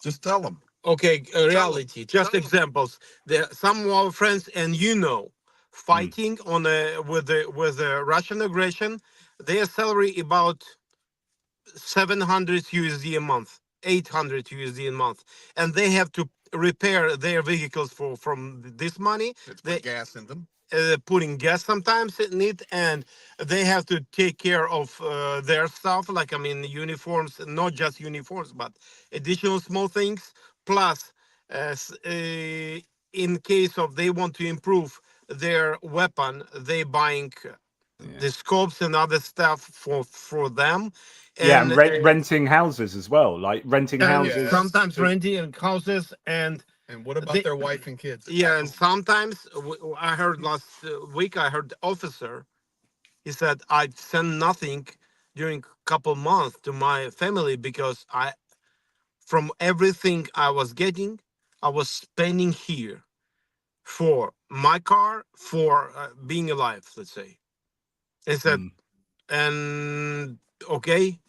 Just tell them. okay, reality, just Tell 'em. examples. There, some of our friends, and Mm, fighting on a with the Russian aggression, their salary about 700 USD a month, 800 USD a month, and they have to repair their vehicles for from this money. It's They put gas in them. putting gas sometimes in it, and they have to take care of their stuff, like, I mean, uniforms, not just uniforms, but additional small things. Plus, in case of they want to improve their weapon, they buying yeah. the scopes and other stuff for them, Yeah, and and renting houses as well, like renting houses. sometimes renting houses. And And what about they, their wife and kids? yeah, and sometimes I heard last week, I heard the officer, he said, I sent nothing during couple months to my family because I, from everything I was getting, I was spending here for my car, for being alive, let's say. He said, Mm, and okay,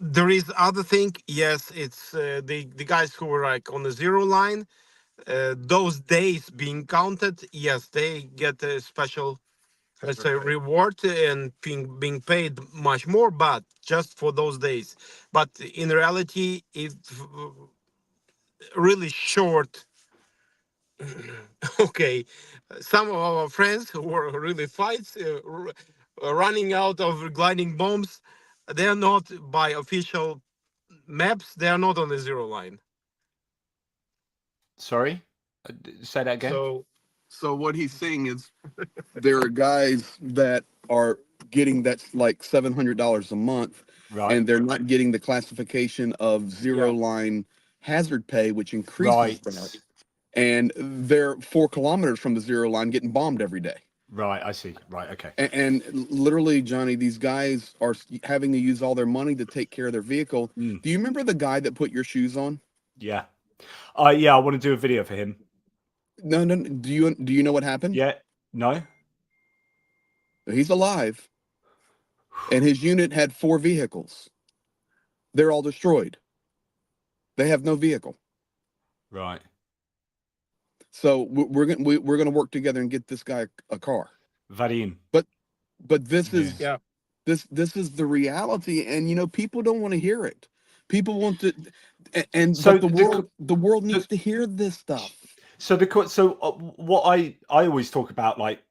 there is other thing. Yes, it's the guys who were like on the zero line. Those days being counted, yes, they get a special, let's say, reward, and being paid much more, but just for those days. But in reality, it's really short. Okay, some of our friends who were really fights, running out of gliding bombs, they are not by official maps, they are not on the zero line. Sorry, say that again. So what he's saying is there are guys that are getting that's like $700 a month, Right. and they're not getting the classification of zero Yeah. line hazard pay, which increases Right. that. And they're 4 kilometers from the zero line getting bombed every day. Right. I see. Right. Okay. And literally, Johnny, these guys are having to use all their money to take care of their vehicle. Mm. Do you remember the guy that put your shoes on? Yeah. Yeah. I want to do a video for him. No. Do you know what happened? Yeah. No. He's alive, and his unit had 4 vehicles. They're all destroyed. They have no vehicle. Right. So we're gonna work together and get this guy a car. Vadim. But this is Yeah. this is the reality, and people don't want to hear it. People want to, So but the world needs to hear this stuff. So what I always talk about, like,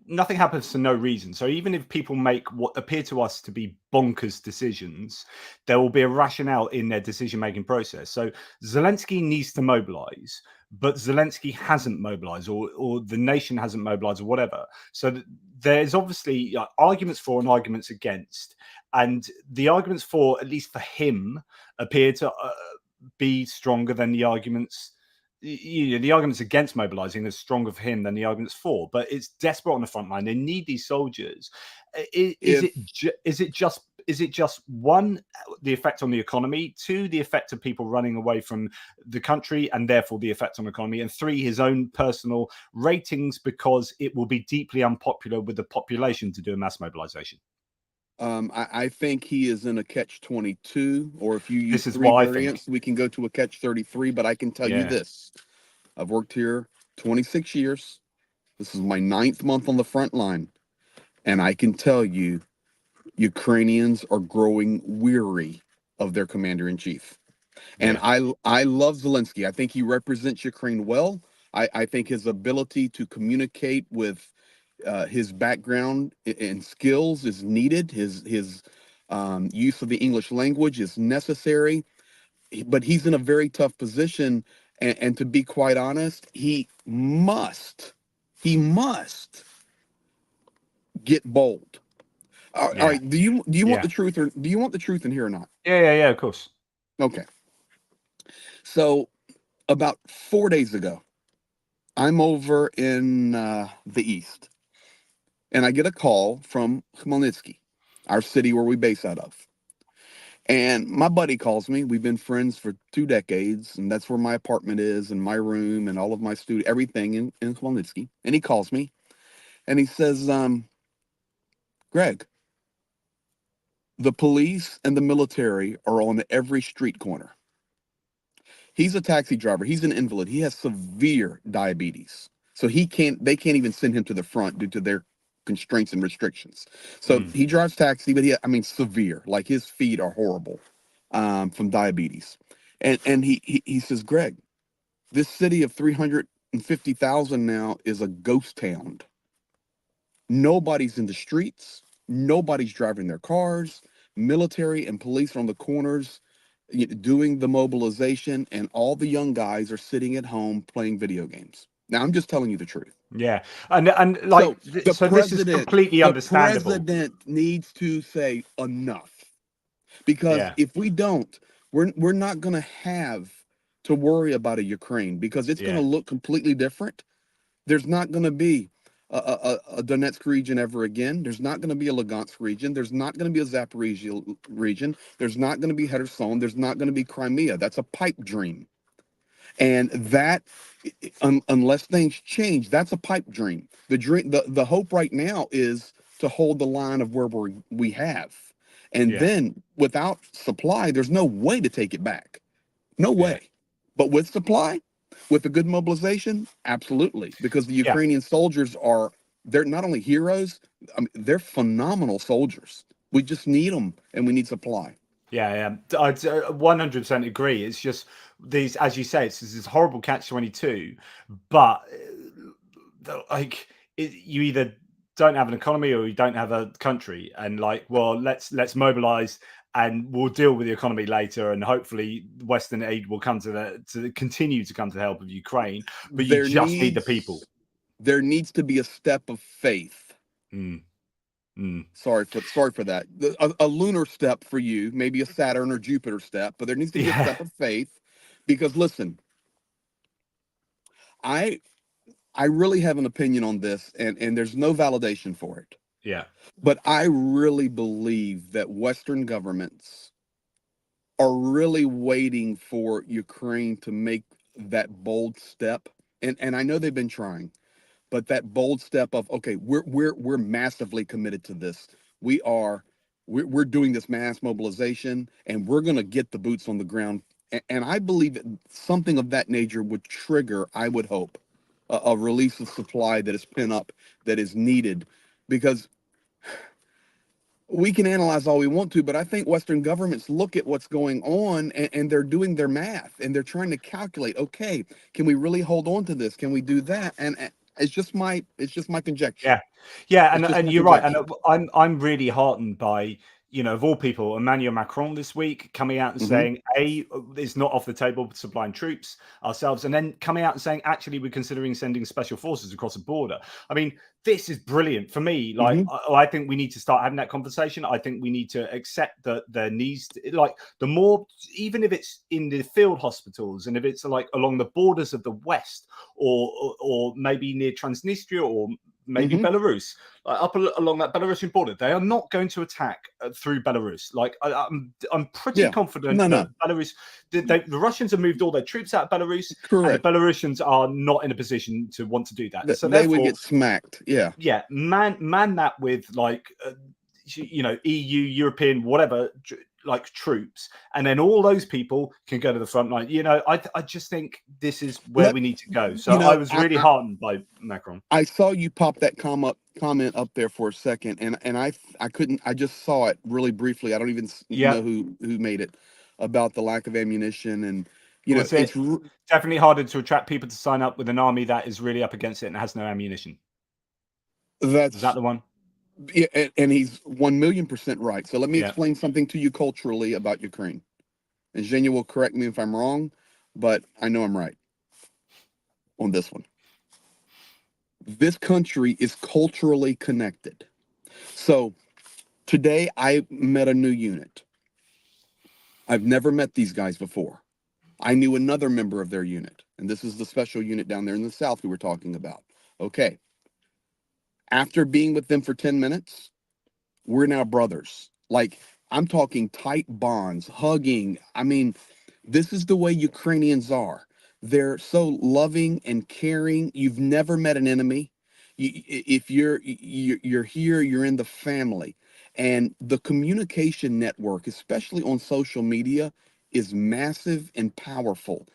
nothing happens for no reason. So even if people make what appear to us to be bonkers decisions, there will be a rationale in their decision-making process. So Zelensky needs to mobilize, but Zelensky hasn't mobilized, or the nation hasn't mobilized, or whatever. So there's obviously arguments for and arguments against. And the arguments for, at least for him, appear to be stronger than the arguments. The arguments against mobilizing are stronger for him than the arguments for, but it's desperate on the front line. They need these soldiers. Is it just one, the effect on the economy, 2, the effect of people running away from the country and therefore the effect on the economy, and 3, his own personal ratings, because it will be deeply unpopular with the population to do a mass mobilization? I think he is in a catch-22, or if you use This is 3 what I variants, think. we can go to a catch-33. But I can tell you this: I've worked here 26 years. This is my 9th month on the front line, and I can tell you, Ukrainians are growing weary of their commander-in-chief. And I love Zelensky. I think he represents Ukraine well. I think his ability to communicate with his background and skills is needed. His use of the English language is necessary. But he's in a very tough position. And to be quite honest, he must get bold. All right. Do you want the truth, or do you want the truth in here or not? Yeah, of course. Okay. So about 4 days ago, I'm over in the east, and I get a call from Khmelnytsky, our city where we base out of. And my buddy calls me. We've been friends for 2 decades, and that's where my apartment is, and my room, and all of my studio, everything in Khmelnytsky. And he calls me, and he says, Greg, the police and the military are on every street corner. He's a taxi driver. He's an invalid. He has severe diabetes. So they can't even send him to the front due to their constraints and restrictions. So he drives taxi, but severe. Like, his feet are horrible from diabetes. And he says, Greg, this city of 350,000 now is a ghost town. Nobody's in the streets. Nobody's driving their cars. Military and police are on the corners doing the mobilization, and all the young guys are sitting at home playing video games. Now, I'm just telling you the truth. Yeah, and like, so this is completely understandable. The president needs to say enough, because if we don't, we're not going to have to worry about a Ukraine, because it's going to look completely different. There's not going to be a Donetsk region ever again. There's not going to be a Lugansk region. There's not going to be a Zaporizhia region. There's not going to be Kherson. There's not going to be Crimea. That's a pipe dream. And that, unless things change, that's a pipe dream. The hope right now is to hold the line of where we have. And then without supply, there's no way to take it back. No way. But with supply, with a good mobilization, absolutely. Because the Ukrainian soldiers they're not only heroes, they're phenomenal soldiers. We just need them, and we need supply. Yeah, I 100% agree. It's just these, as you say, it's this horrible catch-22, but like, you either don't have an economy or you don't have a country, and like, well, let's mobilize and we'll deal with the economy later, and hopefully Western aid will come to continue to come to the help of Ukraine. But you just need the people. There needs to be a step of faith. Sorry for that. A lunar step for you, maybe a Saturn or Jupiter step, but there needs to be a step of faith, because listen, I really have an opinion on this, and there's no validation for it. Yeah. But I really believe that Western governments are really waiting for Ukraine to make that bold step. And I know they've been trying, but that bold step of, okay, we're massively committed to this. We're doing this mass mobilization, and we're going to get the boots on the ground. And I believe that something of that nature would trigger, I would hope, a release of supply that is pent up, that is needed, because we can analyze all we want to, but I think Western governments look at what's going on, and they're doing their math, and they're trying to calculate, okay, can we really hold on to this? Can we do that? And it's just my conjecture. Yeah, and you're right. And I'm really heartened by, of all people, Emmanuel Macron this week coming out and saying, it's not off the table supplying troops ourselves, and then coming out and saying, actually, we're considering sending special forces across the border. I mean, this is brilliant for me. Like, I think we need to start having that conversation. I think we need to accept that there needs to, like, the more, even if it's in the field hospitals, and if it's like along the borders of the West, or maybe near Transnistria, or maybe Belarus, up along that Belarusian border, they are not going to attack through Belarus. Like, I'm pretty confident that Belarus, the Russians have moved all their troops out of Belarus, and the Belarusians are not in a position to want to do that. So they would get smacked. Yeah, man that with, like, EU, European, whatever, like, troops, and then all those people can go to the front line. I just think this is where we need to go. So I was really heartened by Macron. I saw you pop that comment up there for a second, and I just saw it really briefly. I don't even know who made it, about the lack of ammunition, and it's definitely harder to attract people to sign up with an army that is really up against it and has no ammunition. Is that the one? Yeah, and he's 1,000,000% right. So let me explain something to you culturally about Ukraine. And Zhenya will correct me if I'm wrong, but I know I'm right on this one. This country is culturally connected. So today I met a new unit. I've never met these guys before. I knew another member of their unit, and this is the special unit down there in the south we were talking about. Okay. After being with them for 10 minutes, we're now brothers. Like, I'm talking tight bonds, hugging. I mean, this is the way Ukrainians are. They're so loving and caring. You've never met an enemy. If you're here, you're in the family. And the communication network, especially on social media, is massive and powerful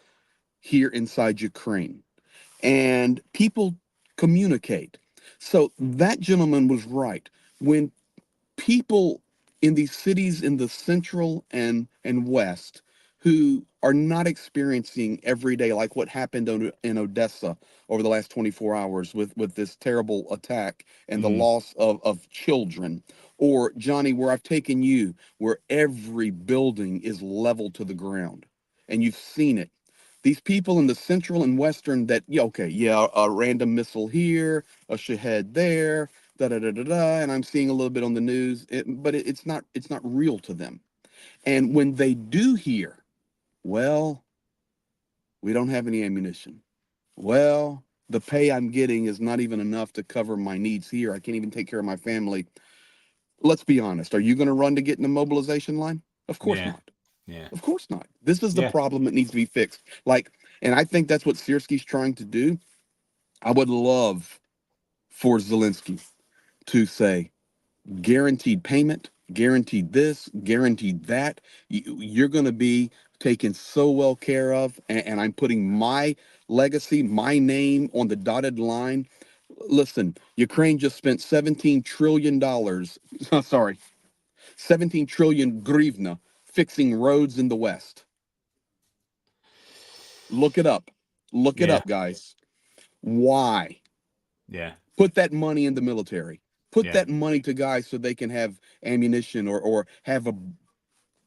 here inside Ukraine. And people communicate. So that gentleman was right. When people in these cities in the central and west, who are not experiencing every day, like what happened in Odessa over the last 24 hours with this terrible attack and the loss of children, or Johnny, where I've taken you, where every building is leveled to the ground, and you've seen it. These people in the central and western, that, a random missile here, a Shahed there, and I'm seeing a little bit on the news, but it's not real to them. And when they do hear, well, we don't have any ammunition. Well, the pay I'm getting is not even enough to cover my needs here. I can't even take care of my family. Let's be honest. Are you going to run to get in the mobilization line? Of course not. Yeah. Of course not. This is the problem that needs to be fixed. And I think that's what Sierski's trying to do. I would love for Zelensky to say, guaranteed payment, guaranteed this, guaranteed that. You're going to be taken so well care of, and I'm putting my legacy, my name on the dotted line. Listen, Ukraine just spent $17 trillion, 17 trillion hryvnia fixing roads in the West. Look it up. Look it up, guys. Why? Yeah. Put that money in the military. Put that money to guys so they can have ammunition, or have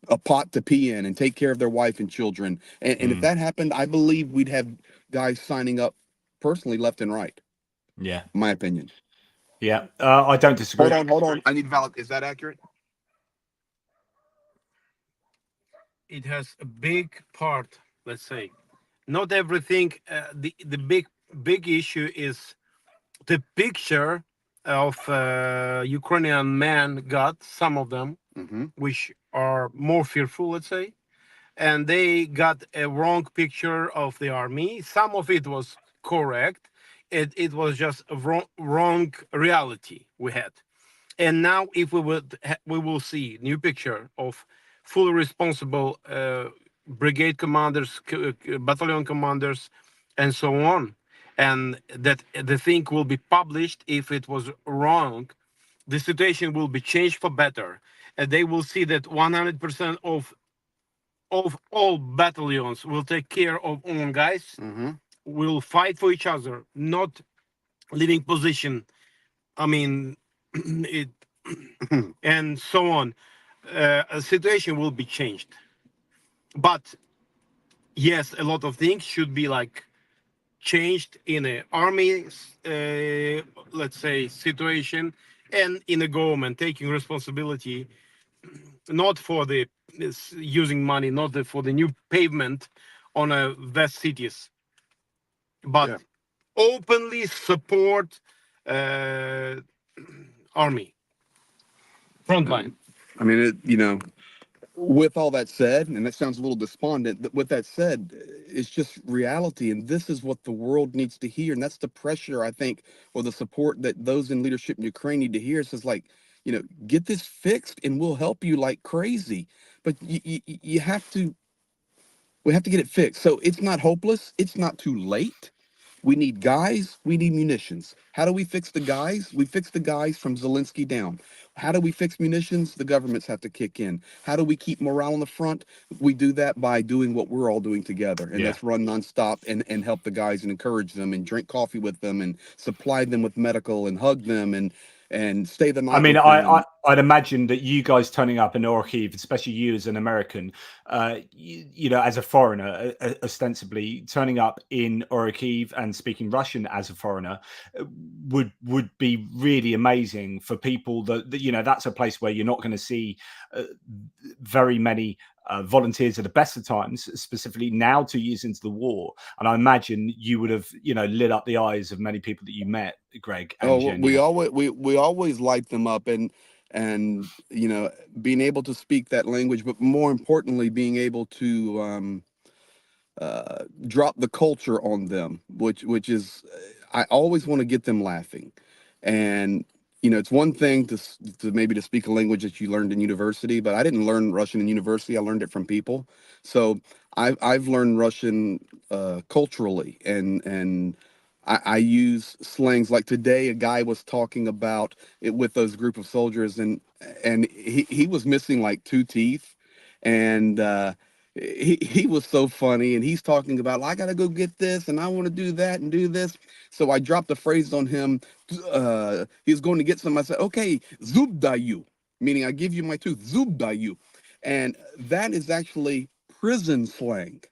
a pot to pee in and take care of their wife and children. And if that happened, I believe we'd have guys signing up personally left and right. Yeah. My opinion. Yeah. I don't disagree. Hold on. I need valid. Is that accurate? It has a big part, let's say. Not everything. The big issue is the picture of Ukrainian men got, some of them, which are more fearful, let's say, and they got a wrong picture of the army. Some of it was correct. It was just a wrong reality we had. And now, if we will see new picture of fully responsible brigade commanders, battalion commanders, and so on, and that the thing will be published if it was wrong, the situation will be changed for better, and they will see that 100% of all battalions will take care of own guys, will fight for each other, not leaving position. I mean, it and so on. A situation will be changed, but yes, a lot of things should be like changed in a army, let's say, situation, and in a government taking responsibility, not for the using money, not for the new pavement on a vast cities, but openly support army frontline. I mean, with all that said, and that sounds a little despondent, with that said, it's just reality. And this is what the world needs to hear. And that's the pressure, I think, or the support that those in leadership in Ukraine need to hear. It's just like, get this fixed and we'll help you like crazy. But you have to, we have to get it fixed. So it's not hopeless. It's not too late. We need guys. We need munitions. How do we fix the guys? We fix the guys from Zelensky down. How do we fix munitions? The governments have to kick in. How do we keep morale on the front? We do that by doing what we're all doing together, and that's run nonstop and help the guys and encourage them and drink coffee with them and supply them with medical and hug them and stay the night. I mean, with them. I'd imagine that you guys turning up in Orkiev, especially you as an American, as a foreigner, ostensibly turning up in Orkiev and speaking Russian as a foreigner, would be really amazing for people that that's a place where you're not going to see very many volunteers at the best of times, specifically now 2 years into the war. And I imagine you would have, lit up the eyes of many people that you met, Greg. And we always light them up, and being able to speak that language, but more importantly, being able to drop the culture on them, which is, I always want to get them laughing. And it's one thing to maybe to speak a language that you learned in university, but I didn't learn Russian in university. I learned it from people. So I've learned Russian culturally, and I use slangs. Like today, a guy was talking about it with those group of soldiers, and he was missing like 2 teeth, and he was so funny, and he's talking about, I gotta go get this and I want to do that and do this. So I dropped a phrase on him. He was going to get some. I said, okay, zubdayu, meaning I give you my tooth, zubdayu. And that is actually prison slang.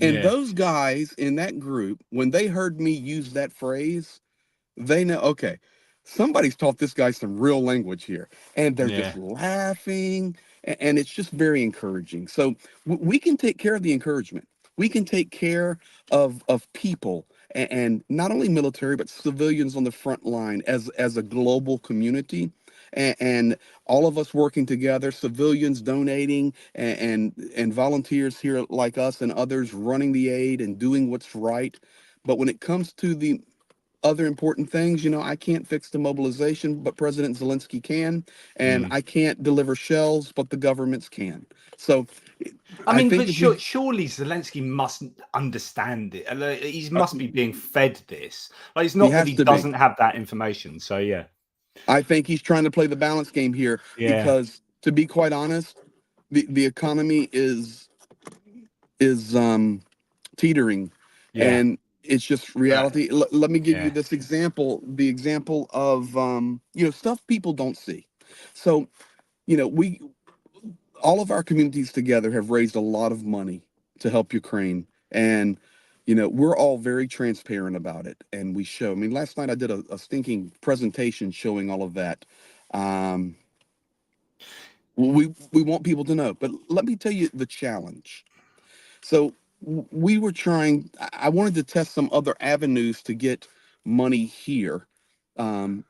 And those guys in that group, when they heard me use that phrase, they know, okay, somebody's taught this guy some real language here, and they're just laughing, and it's just very encouraging. So we can take care of the encouragement. We can take care of people, and not only military but civilians on the front line as a global community, and all of us working together, civilians donating, and volunteers here like us and others running the aid and doing what's right. But when it comes to the other important things, I can't fix the mobilization, but President Zelensky can, and I can't deliver shells, but the governments can. So I mean, think but surely Zelensky must understand it. He must be being fed this. Like, it's not that he doesn't have that information. So yeah, I think he's trying to play the balance game here, because, to be quite honest, the economy is teetering, and it's just reality. Let me give you this example, the example of stuff people don't see. So all of our communities together have raised a lot of money to help Ukraine. And, we're all very transparent about it. And we show, I mean, last night I did a stinking presentation showing all of that. We want people to know, but let me tell you the challenge. So we were trying, I wanted to test some other avenues to get money here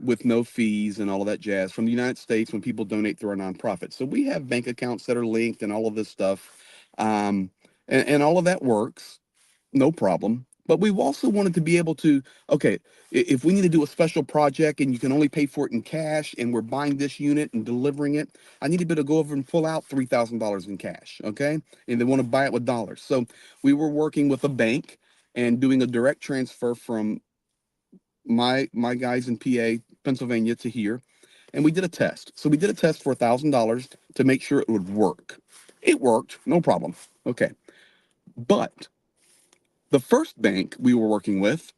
with no fees and all of that jazz from the United States when people donate through our nonprofit. So we have bank accounts that are linked and all of this stuff. And all of that works, no problem. But we also wanted to be able to, okay, if we need to do a special project and you can only pay for it in cash and we're buying this unit and delivering it, I need to be able to go over and pull out $3,000 in cash, okay? And they want to buy it with dollars. So we were working with a bank and doing a direct transfer from my guys in PA, Pennsylvania to here. And we did a test. So we did a test for $1,000 to make sure it would work. It worked, no problem. Okay. But the first bank we were working with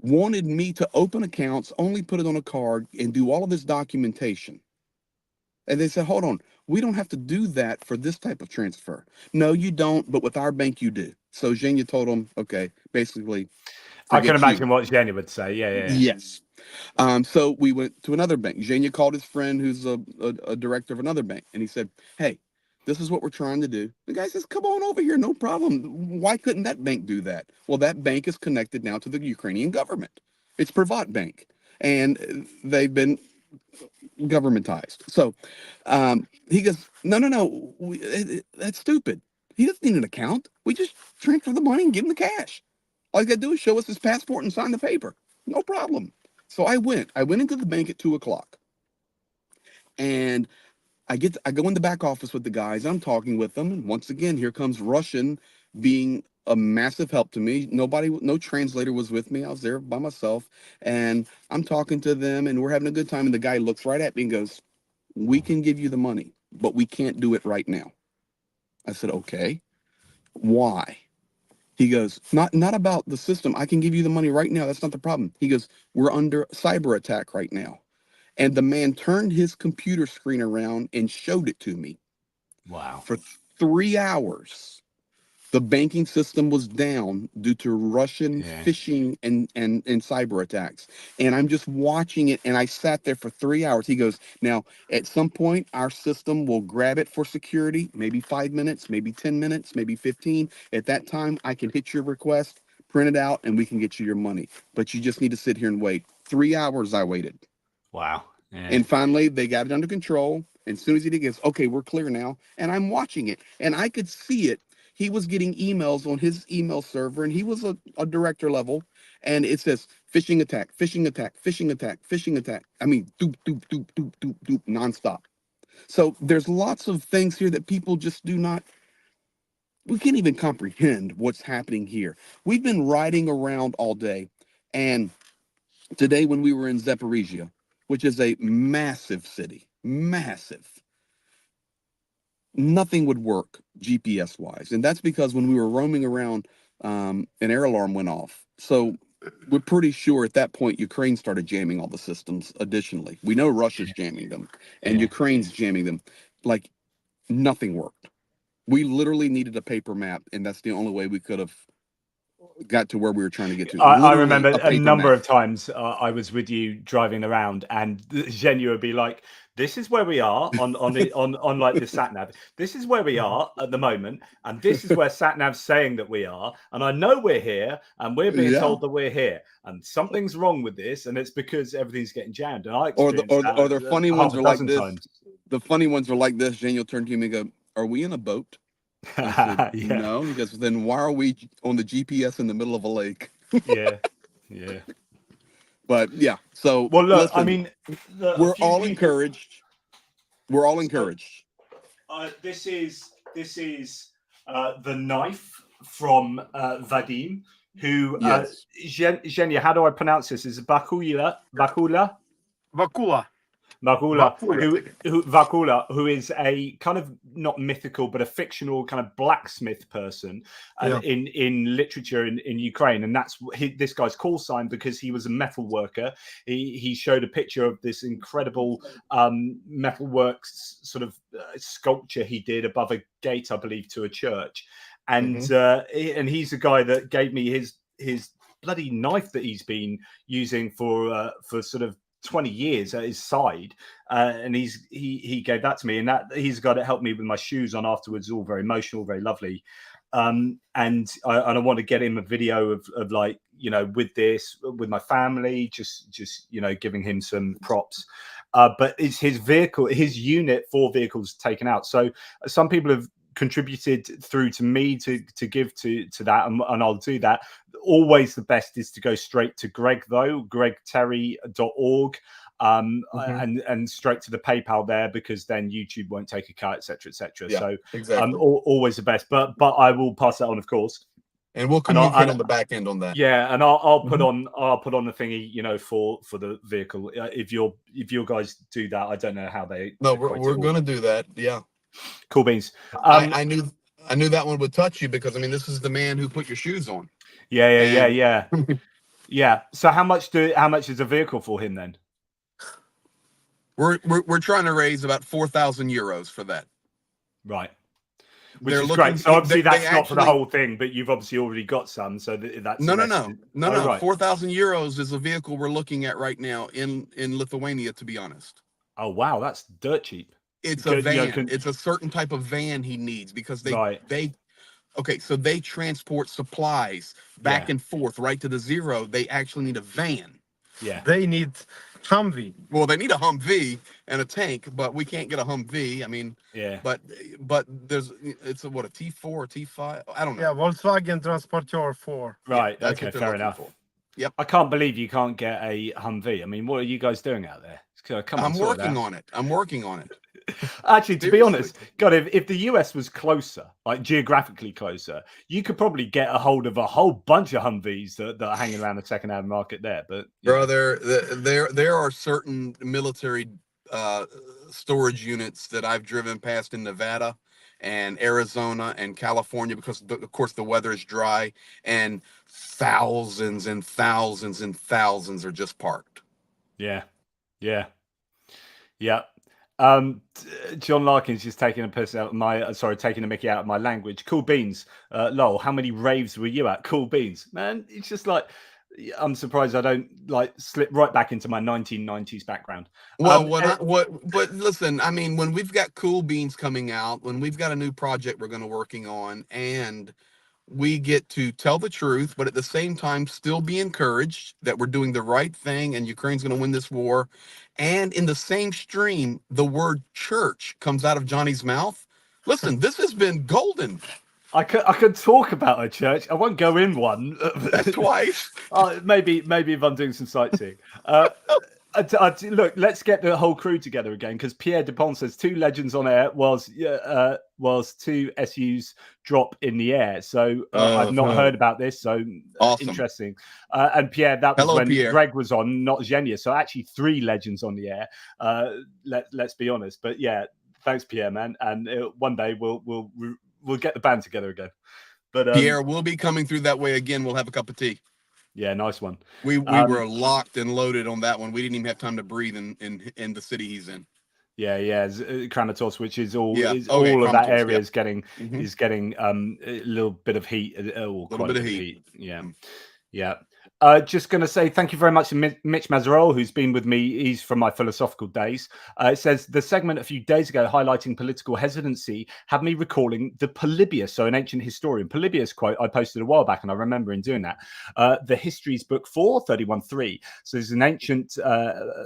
wanted me to open accounts, only put it on a card, and do all of this documentation. And they said, hold on, we don't have to do that for this type of transfer. No, you don't, but with our bank, you do. So Zhenya told them, okay, basically, I can imagine you. what Jenny would say. Yeah. Yes. So we went to another bank. Zhenya called his friend who's a director of another bank, and he said, hey, this is what we're trying to do. The guy says, come on over here, no problem. Why couldn't that bank do that? Well, that bank is connected now to the Ukrainian government. It's Privat Bank, and they've been governmentized. So he goes, no, that's stupid. He doesn't need an account. We just transfer the money and give him the cash. All you got to do is show us his passport and sign the paper. No problem. So I went into the bank at 2:00, and I go in the back office with the guys. I'm talking with them, and once again, here comes Russian being a massive help to me. No translator was with me. I was there by myself, and I'm talking to them, and we're having a good time. And the guy looks right at me and goes, "We can give you the money, but we can't do it right now." I said, "Okay, why?" He goes, not about the system. I can give you the money right now. That's not the problem. He goes, we're under cyber attack right now. And the man turned his computer screen around and showed it to me. Wow. For 3 hours, the banking system was down due to Russian phishing and cyber attacks. And I'm just watching it, and I sat there for 3 hours. He goes, now, at some point, our system will grab it for security, maybe 5 minutes, maybe 10 minutes, maybe 15. At that time, I can hit your request, print it out, and we can get you your money. But you just need to sit here and wait. 3 hours I waited. Wow. Yeah. And finally, they got it under control. And as soon as he did, he goes, okay, we're clear now. And I'm watching it, and I could see it. He was getting emails on his email server, and he was a director level. And it says phishing attack, phishing attack, phishing attack, phishing attack. I mean, doop, doop, doop, doop, doop, doop, nonstop. So there's lots of things here that people just do not, we can't even comprehend what's happening here. We've been riding around all day. And today, when we were in Zaporizhia, which is a massive city, massive, nothing would work GPS wise. And that's because when we were roaming around, an air alarm went off. So we're pretty sure at that point, Ukraine started jamming all the systems additionally. We know Russia's jamming them and Ukraine's jamming them. Like nothing worked. We literally needed a paper map, and that's the only way we could have got to where we were trying to get to. I remember a a number map. of times I was with you driving around, and Zhenya would be like, "This is where we are on like the sat nav. This is where we are at the moment, and this is where sat nav's saying that we are. And I know we're here, and we're being told that we're here, and something's wrong with this, and it's because everything's getting jammed." And I experienced Or the funny ones half a are like dozen this. times. The funny ones are like this. Jen will turn to me and go, "Are we in a boat?" I said, Yeah. no. He goes, then why are we on the GPS in the middle of a lake? Yeah. But yeah, so well, look, listen, I mean, we're all encouraged. We're all encouraged. This is the knife from Vadim, who Yes. Zhenya, how do I pronounce this? Is it Bakula? Vakula. Vakula, who is a kind of not mythical but a fictional kind of blacksmith person in literature in Ukraine, and that's this guy's call sign because he was a metal worker. He showed a picture of this incredible metalworks sort of sculpture he did above a gate, I believe, to a church, and he's a guy that gave me his bloody knife that he's been using for sort of 20 years at his side, and he gave that to me, and that he's a guy that helped me with my shoes on afterwards. All very emotional, very lovely, and I want to get him a video of like, you know, with my family, just you know, giving him some props. But it's his vehicle, his unit 4 vehicles taken out. So some people have contributed through to me to give to that, and I'll do that. Always the best is to go straight to Greg, though, gregterry.org, and straight to the PayPal there, because then YouTube won't take a cut, etc., etc. Yeah, so exactly. Always the best, but I will pass that on, of course, and we'll communicate on the back end on that. Yeah, and I'll put on the thingy, you know, for the vehicle. If you guys do that, I don't know how they. No, we're going to do that. Yeah. Cool beans. I knew that one would touch you because, I mean, this is the man who put your shoes on. Yeah. Yeah. So how much is a vehicle for him then? We're trying to raise about 4,000 euros for that. Right. Which is great. So obviously that's not for the whole thing, but you've obviously already got some. So that's no. Right. 4,000 euros is a vehicle we're looking at right now in Lithuania, to be honest. Oh wow, that's dirt cheap. It's a van. You know, it's a certain type of van he needs because they transport supplies back and forth right to the zero. They actually need a van. Yeah. They need Humvee. Well, they need a Humvee and a tank, but we can't get a Humvee. I mean, yeah. But it's a T4 or T5? I don't know. Yeah, Volkswagen Transporter 4. Right. Yeah, okay. Fair enough. For. Yep. I can't believe you can't get a Humvee. I mean, what are you guys doing out there? I'm working on it. Actually, to be honest, God, if the US was closer, like geographically closer, you could probably get a hold of a whole bunch of Humvees that are hanging around the second-hand market there. But brother, there are certain military storage units that I've driven past in Nevada and Arizona and California because, of course, the weather is dry, and thousands and thousands and thousands are just parked. Yeah. John Larkin's just taking a piss out of taking a mickey out of my language. Cool beans. Lol, how many raves were you at? Cool beans, man. It's just like, I'm surprised I don't like slip right back into my 1990s background. Well, but listen, I mean, when we've got Cool Beans coming out, when we've got a new project we're going to working on, and we get to tell the truth, but at the same time still be encouraged that we're doing the right thing and Ukraine's going to win this war. And in the same stream, the word church comes out of Johnny's mouth. Listen, this has been golden. I could talk about a church. I won't go in one. That's twice. Maybe if I'm doing some sightseeing. Look, let's get the whole crew together again, because Pierre Dupont says 2 legends on air whilst 2 SUs drop in the air. So I've not heard about this. So awesome. Interesting. And Pierre, that was when Pierre. Greg was on, not Zhenya. So actually 3 legends on the air. Let's be honest. But yeah, thanks, Pierre, man. And one day we'll get the band together again. But Pierre, we'll be coming through that way again. We'll have a cup of tea. Yeah, nice one. We were locked and loaded on that one. We didn't even have time to breathe in the city he's in. Yeah, Kramatorsk, which is all of that area is getting a little bit of heat, quite a bit of heat. Yeah. Just going to say thank you very much to Mitch Mazarol, who's been with me. He's from my philosophical days. It says the segment a few days ago highlighting political hesitancy had me recalling the Polybius, so an ancient historian. Polybius quote I posted a while back, and I remember in doing that. The Histories Book 4, 31.3. So there's an ancient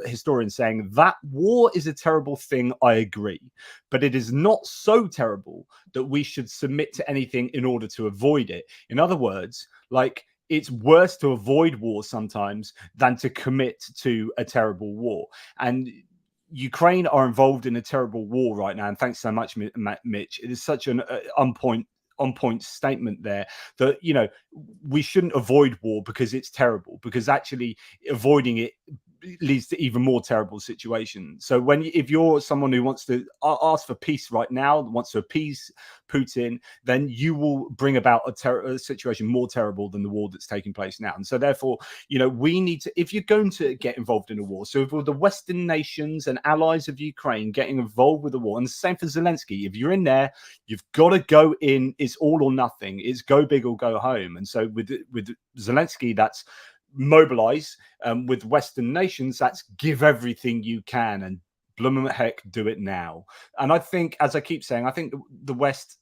historian saying that war is a terrible thing. I agree, but it is not so terrible that we should submit to anything in order to avoid it. In other words, like, it's worse to avoid war sometimes than to commit to a terrible war. And Ukraine are involved in a terrible war right now. And thanks so much, Mitch. It is such an on point statement there that, you know, we shouldn't avoid war because it's terrible, because actually avoiding it leads to even more terrible situations. So if you're someone who wants to ask for peace right now, wants to appease Putin, then you will bring about a situation more terrible than the war that's taking place now. And so therefore, we need to, if you're going to get involved in a war, so if all the Western nations and allies of Ukraine getting involved with the war, and the same for Zelensky, if you're in there, you've got to go in. It's all or nothing. It's go big or go home. And so with Zelensky, that's mobilize. With Western nations, that's give everything you can and blooming heck, do it now. And I think, as I keep saying, I think the West,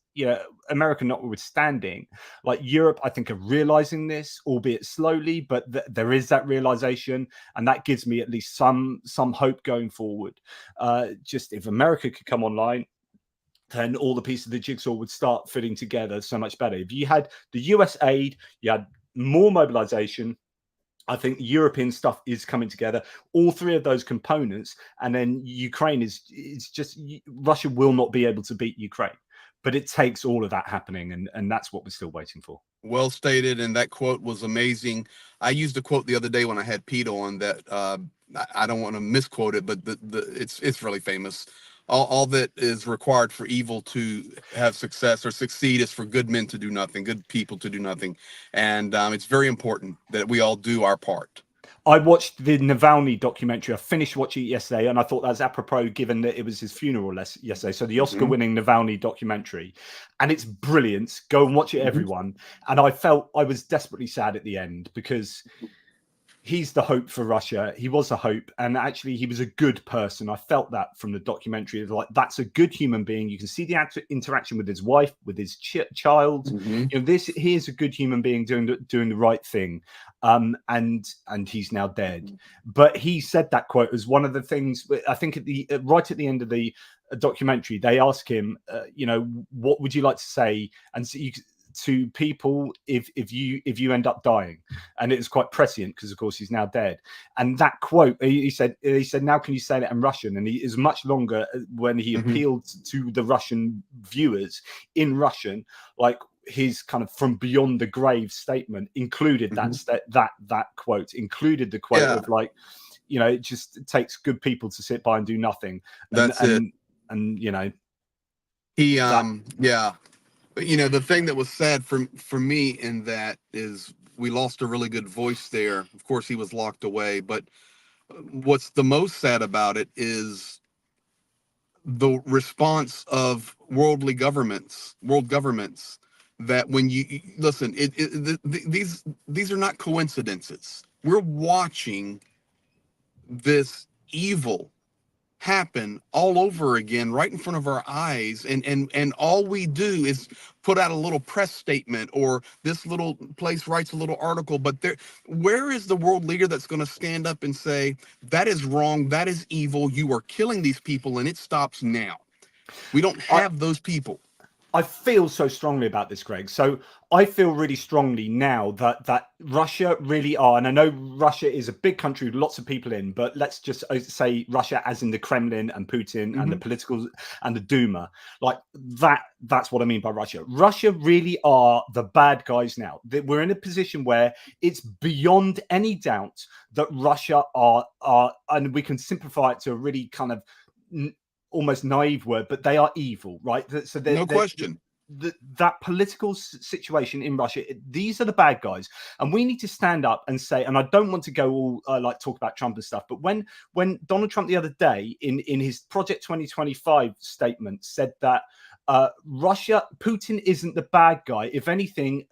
America notwithstanding, like Europe, I think are realizing this, albeit slowly, but there is that realization, and that gives me at least some hope going forward. Just if America could come online, then all the pieces of the jigsaw would start fitting together so much better. If you had the US aid, you had more mobilization, I think European stuff is coming together, all three of those components, and then Ukraine it's just, Russia will not be able to beat Ukraine, but it takes all of that happening, and that's what we're still waiting for. Well stated, and that quote was amazing. I used a quote the other day when I had Pete on that I don't want to misquote it, but it's really famous. All that is required for evil to have success or succeed is for good men to do nothing, good people to do nothing. And it's very important that we all do our part. I watched the Navalny documentary. I finished watching it yesterday, and I thought that was apropos given that it was his funeral yesterday. So the Oscar-winning Navalny documentary, and it's brilliant. Go and watch it, everyone. And I felt I was desperately sad at the end because he's the hope for Russia. He was a hope, and actually he was a good person. I felt that from the documentary. Like, that's a good human being. You can see the interaction with his wife, with his child. He is a good human being doing the right thing. And he's now dead. But he said that quote as one of the things. I think right at the end of the documentary, they ask him, what would you like to say? And so to people if you end up dying, and it's quite prescient because of course he's now dead. And that quote, he said now can you say that in Russian? And he is much longer when he appealed to the Russian viewers in Russian, like his kind of from beyond the grave statement included that quote, included the quote of like, it just takes good people to sit by and do nothing. And he But the thing that was sad for me in that is we lost a really good voice there. Of course, he was locked away. But what's the most sad about it is the response of world governments. That when you listen, these are not coincidences. We're watching this evil happen all over again right in front of our eyes, and all we do is put out a little press statement, or this little place writes a little article, but where is the world leader that's going to stand up and say that is wrong, that is evil, you are killing these people, and it stops now? We don't have those people. I feel so strongly about this, Greg. So I feel really strongly now that Russia really are, and I know Russia is a big country with lots of people in, but let's just say Russia as in the Kremlin and Putin and the political and the Duma. Like that's what I mean by Russia. Russia really are the bad guys now. We're in a position where it's beyond any doubt that Russia are, and we can simplify it to a really kind of almost naive word, but they are evil, right? So no question. That political situation in Russia, these are the bad guys, and we need to stand up and say. And I don't want to go all like talk about Trump and stuff, but when Donald Trump the other day in his Project 2025 statement said that Putin isn't the bad guy. If anything,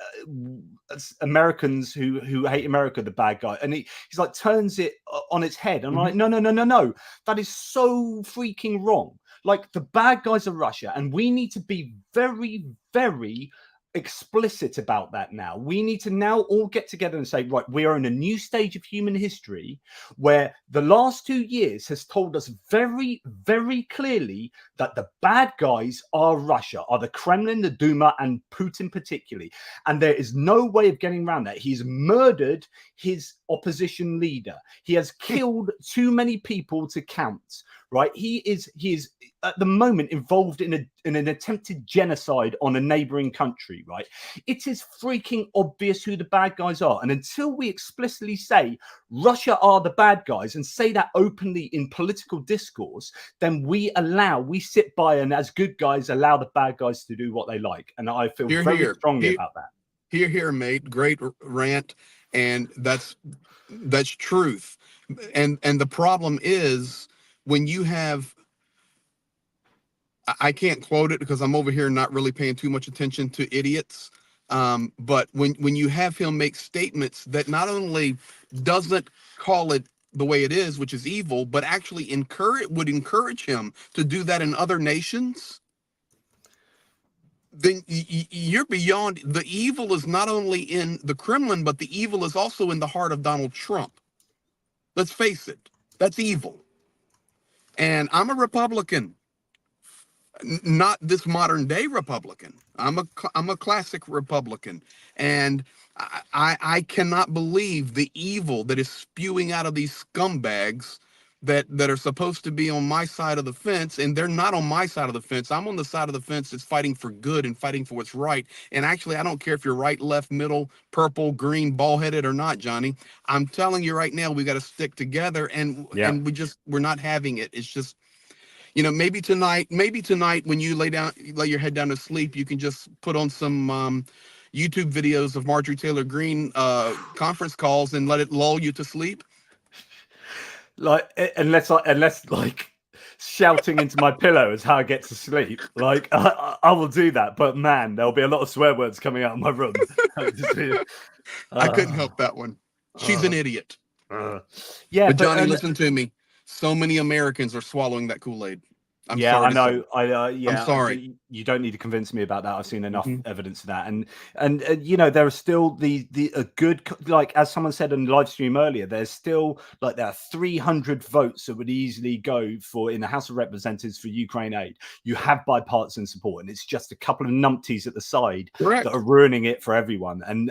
Americans who hate America are the bad guy. And he's like turns it on its head. And I'm like, no. That is so freaking wrong. Like, the bad guys are Russia, and we need to be very, very explicit about that now. We need to now all get together and say, right, we are in a new stage of human history where the last 2 years has told us very, very clearly that the bad guys are Russia, are the Kremlin, the Duma, and Putin particularly. And there is no way of getting around that. He's murdered his opposition leader. He has killed too many people to count. right? He is at the moment involved in an attempted genocide on a neighboring country, right? It is freaking obvious who the bad guys are. And until we explicitly say Russia are the bad guys and say that openly in political discourse, then we sit by and as good guys allow the bad guys to do what they like. And I feel very strongly about that. Here, mate. Great rant. And that's truth. And the problem is when you have, I can't quote it because I'm over here not really paying too much attention to idiots. But when you have him make statements that not only doesn't call it the way it is, which is evil, but actually would encourage him to do that in other nations, then you're beyond. The evil is not only in the Kremlin, but the evil is also in the heart of Donald Trump. Let's face it, that's evil. And I'm a Republican, not this modern day Republican. I'm a classic Republican, and I cannot believe the evil that is spewing out of these scumbags that are supposed to be on my side of the fence, and they're not on my side of the fence. I'm on the side of the fence that's fighting for good and fighting for what's right. And actually, I don't care if you're right, left, middle, purple, green, ball-headed or not, Johnny. I'm telling you right now, we got to stick together, and we're not having it. It's just, maybe tonight when you lay your head down to sleep, you can just put on some YouTube videos of Marjorie Taylor Greene conference calls and let it lull you to sleep. Like, unless like shouting into my pillow is how I get to sleep. Like, I will do that, but man, there'll be a lot of swear words coming out of my room. I couldn't help that one. She's an idiot. Yeah, but Johnny, listen to me. So many Americans are swallowing that Kool-Aid. I'm sorry. I know. I'm sorry. You don't need to convince me about that. I've seen enough evidence of that. And there are still the good, like as someone said in the live stream earlier, there's still like there are 300 votes that would easily go for in the House of Representatives for Ukraine aid. You have bipartisan support, and it's just a couple of numpties at the side that are ruining it for everyone. And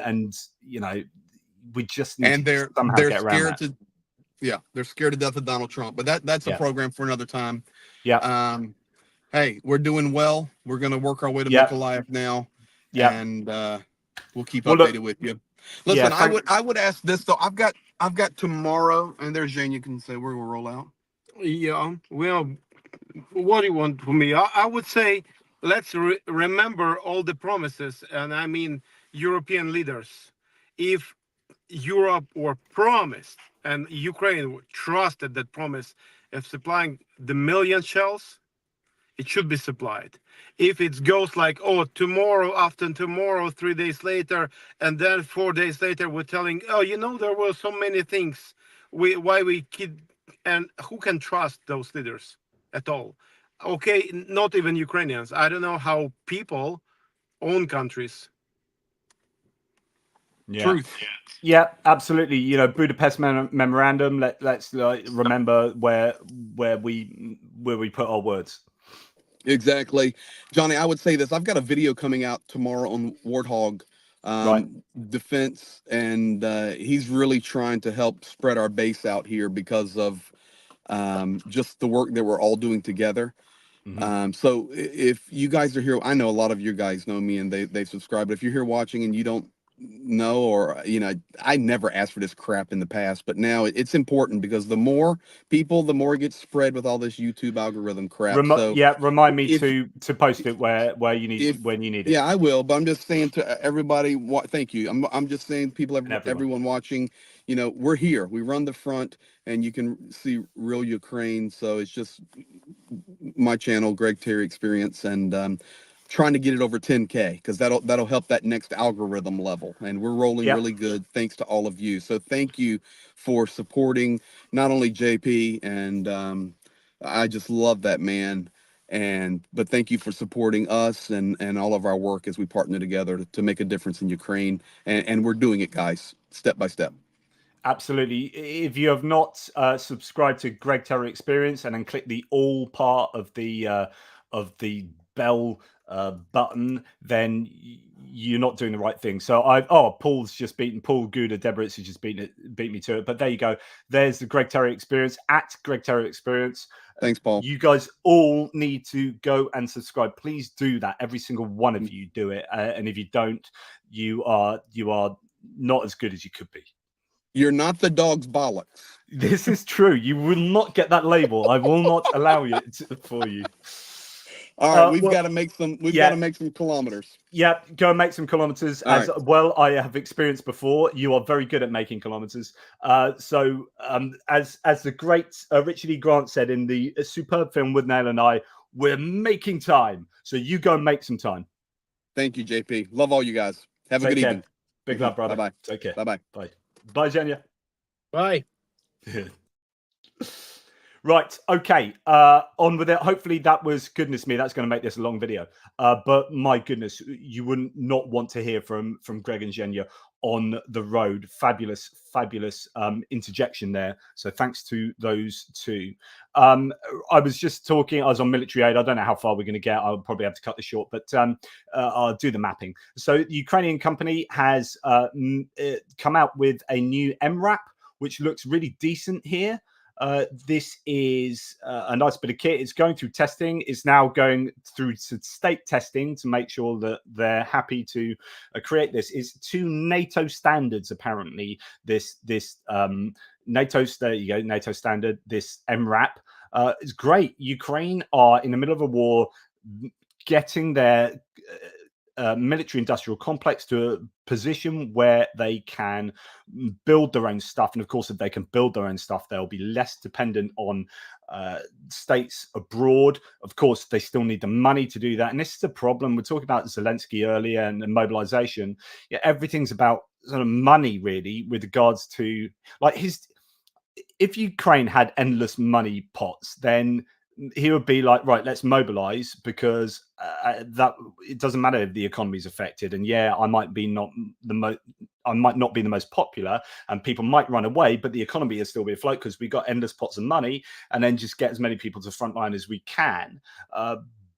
we just need to somehow get around that. Yeah, they're scared to death of Donald Trump, but that's a program for another time. Yeah. Hey, we're doing well. We're going to work our way to Mykolaiv now. Yeah. And we'll keep updated with you. Listen, I would ask this though. I've got tomorrow, and there's Jane. You can say where we'll roll out. Yeah. Well, what do you want from me? I would say let's remember all the promises, and I mean European leaders. If Europe were promised and Ukraine trusted that promise of supplying the million shells, it should be supplied. If it goes like, oh, tomorrow, after tomorrow, 3 days later, and then 4 days later, we're telling, oh, there were so many things. And who can trust those leaders at all? Okay, not even Ukrainians. I don't know how people own countries. Yeah. Truth. Yeah, absolutely. Budapest memorandum. Let's remember where we put our words. Exactly, Johnny. I would say this. I've got a video coming out tomorrow on Warthog defense, and he's really trying to help spread our base out here because of just the work that we're all doing together. So if you guys are here, I know a lot of you guys know me and they subscribe, but if you're here watching and you don't know, or I never asked for this crap in the past, but now it's important because the more people, the more it gets spread with all this YouTube algorithm crap. Remind me to post it where you need when you need it. Yeah, I will, but I'm just saying to everybody, thank you. I'm just saying, people, everyone watching, we're here. We run the front, and you can see real Ukraine. So it's just my channel, Greg Terry Experience, and trying to get it over 10K because that'll help that next algorithm level, and we're rolling really good thanks to all of you. So thank you for supporting not only JP, and I just love that man, but thank you for supporting us and all of our work as we partner together to make a difference in Ukraine, and we're doing it, guys, step by step. Absolutely. If you have not subscribed to Greg Terry Experience and then click the all part of the bell button, then you're not doing the right thing. So Paul Guda Deberitz has just beat me to it. But there you go. There's the Greg Terry Experience at Greg Terry Experience. Thanks, Paul. You guys all need to go and subscribe. Please do that. Every single one of you do it. And if you don't, you are not as good as you could be. You're not the dog's bollocks. This is true. You will not get that label. I will not allow it for you. All right, we've got to make some. We've got to make some kilometers. Yeah, go and make some kilometers. As well, I have experienced before. You are very good at making kilometers. As the great Richard E. Grant said in the superb film Woodnail and I, we're making time. So you go and make some time. Thank you, JP. Love all you guys. Have a good evening. Big love, brother. Bye bye. Take care. Bye bye. Bye. Bye, Jenya. Bye. Right. Okay. On with it. Hopefully that was, goodness me, that's going to make this a long video. But my goodness, you wouldn't not want to hear from Greg and Jenya on the road. Fabulous interjection there. So thanks to those two. I was just talking, I was on military aid. I don't know how far we're going to get. I'll probably have to cut this short, but I'll do the mapping. So the Ukrainian company has come out with a new MRAP, which looks really decent here. This is a nice bit of kit. It's going through testing. It's now going through state testing to make sure that they're happy to create this. It's to NATO standards, apparently. This NATO, there you go, NATO standard. This MRAP is great. Ukraine are in the middle of a war, getting their military industrial complex to a position where they can build their own stuff. And of course, if they can build their own stuff, they'll be less dependent on states abroad. Of course, they still need the money to do that. And this is a problem. We're talking about Zelensky earlier and mobilization. Yeah, everything's about sort of money, really, with regards to like if Ukraine had endless money pots, then he would be like, right, let's mobilize, because that it doesn't matter if the economy is affected. And yeah, I might not be the most popular, and people might run away, but the economy will still be afloat because we've got endless pots of money, and then just get as many people to Frontline as we can.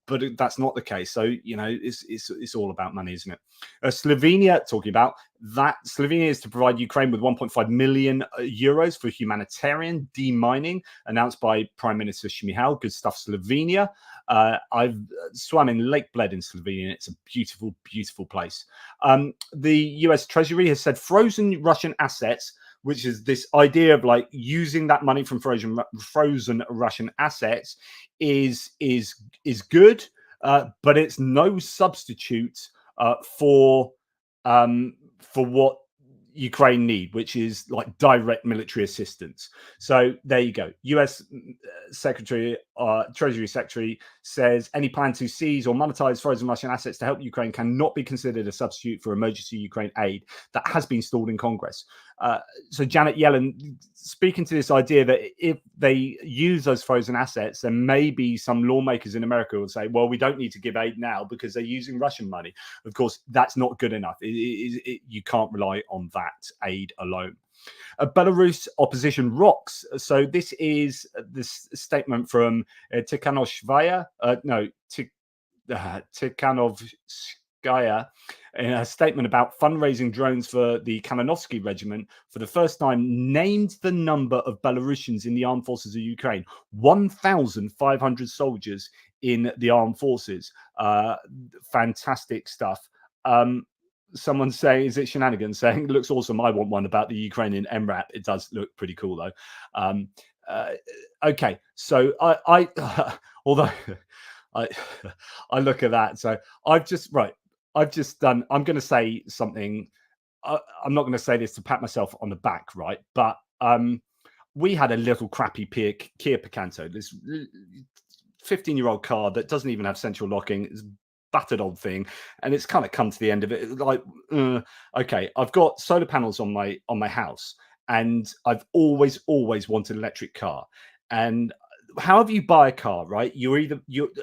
But that's not the case. So, you know, it's all about money, isn't it? Slovenia, talking about that, Slovenia is to provide Ukraine with 1.5 million euros for humanitarian demining, announced by Prime Minister Shmyhal. Good stuff, Slovenia. I've swam in Lake Bled in Slovenia. It's a beautiful, beautiful place. The US Treasury has said frozen Russian assets, which is this idea of like using that money from frozen Russian assets, is good, but it's no substitute for what Ukraine need, which is like direct military assistance. So there you go. US Treasury Secretary says any plan to seize or monetize frozen Russian assets to help Ukraine cannot be considered a substitute for emergency Ukraine aid that has been stalled in Congress. So Janet Yellen speaking to this idea that if they use those frozen assets, then maybe some lawmakers in America will say, well, we don't need to give aid now because they're using Russian money. Of course, that's not good enough. You can't rely on that aid alone. Belarus opposition rocks. So this is this statement from Tikhanovskaya in a statement about fundraising drones for the Kalinovsky regiment, for the first time named the number of Belarusians in the armed forces of Ukraine. 1,500 soldiers in the armed forces. Fantastic stuff. Someone's saying, is it Shenanigans saying, it looks awesome, I want one, about the Ukrainian MRAP. It does look pretty cool though. Okay, so I although I look at that, so I've just done, I'm going to say something. I'm not going to say this to pat myself on the back, right? But we had a little crappy Kia Picanto, this 15-year-old car that doesn't even have central locking. It's battered old thing, and it's kind of come to the end of it. Like, okay, I've got solar panels on my house, and I've always wanted an electric car. And however you buy a car, right? You're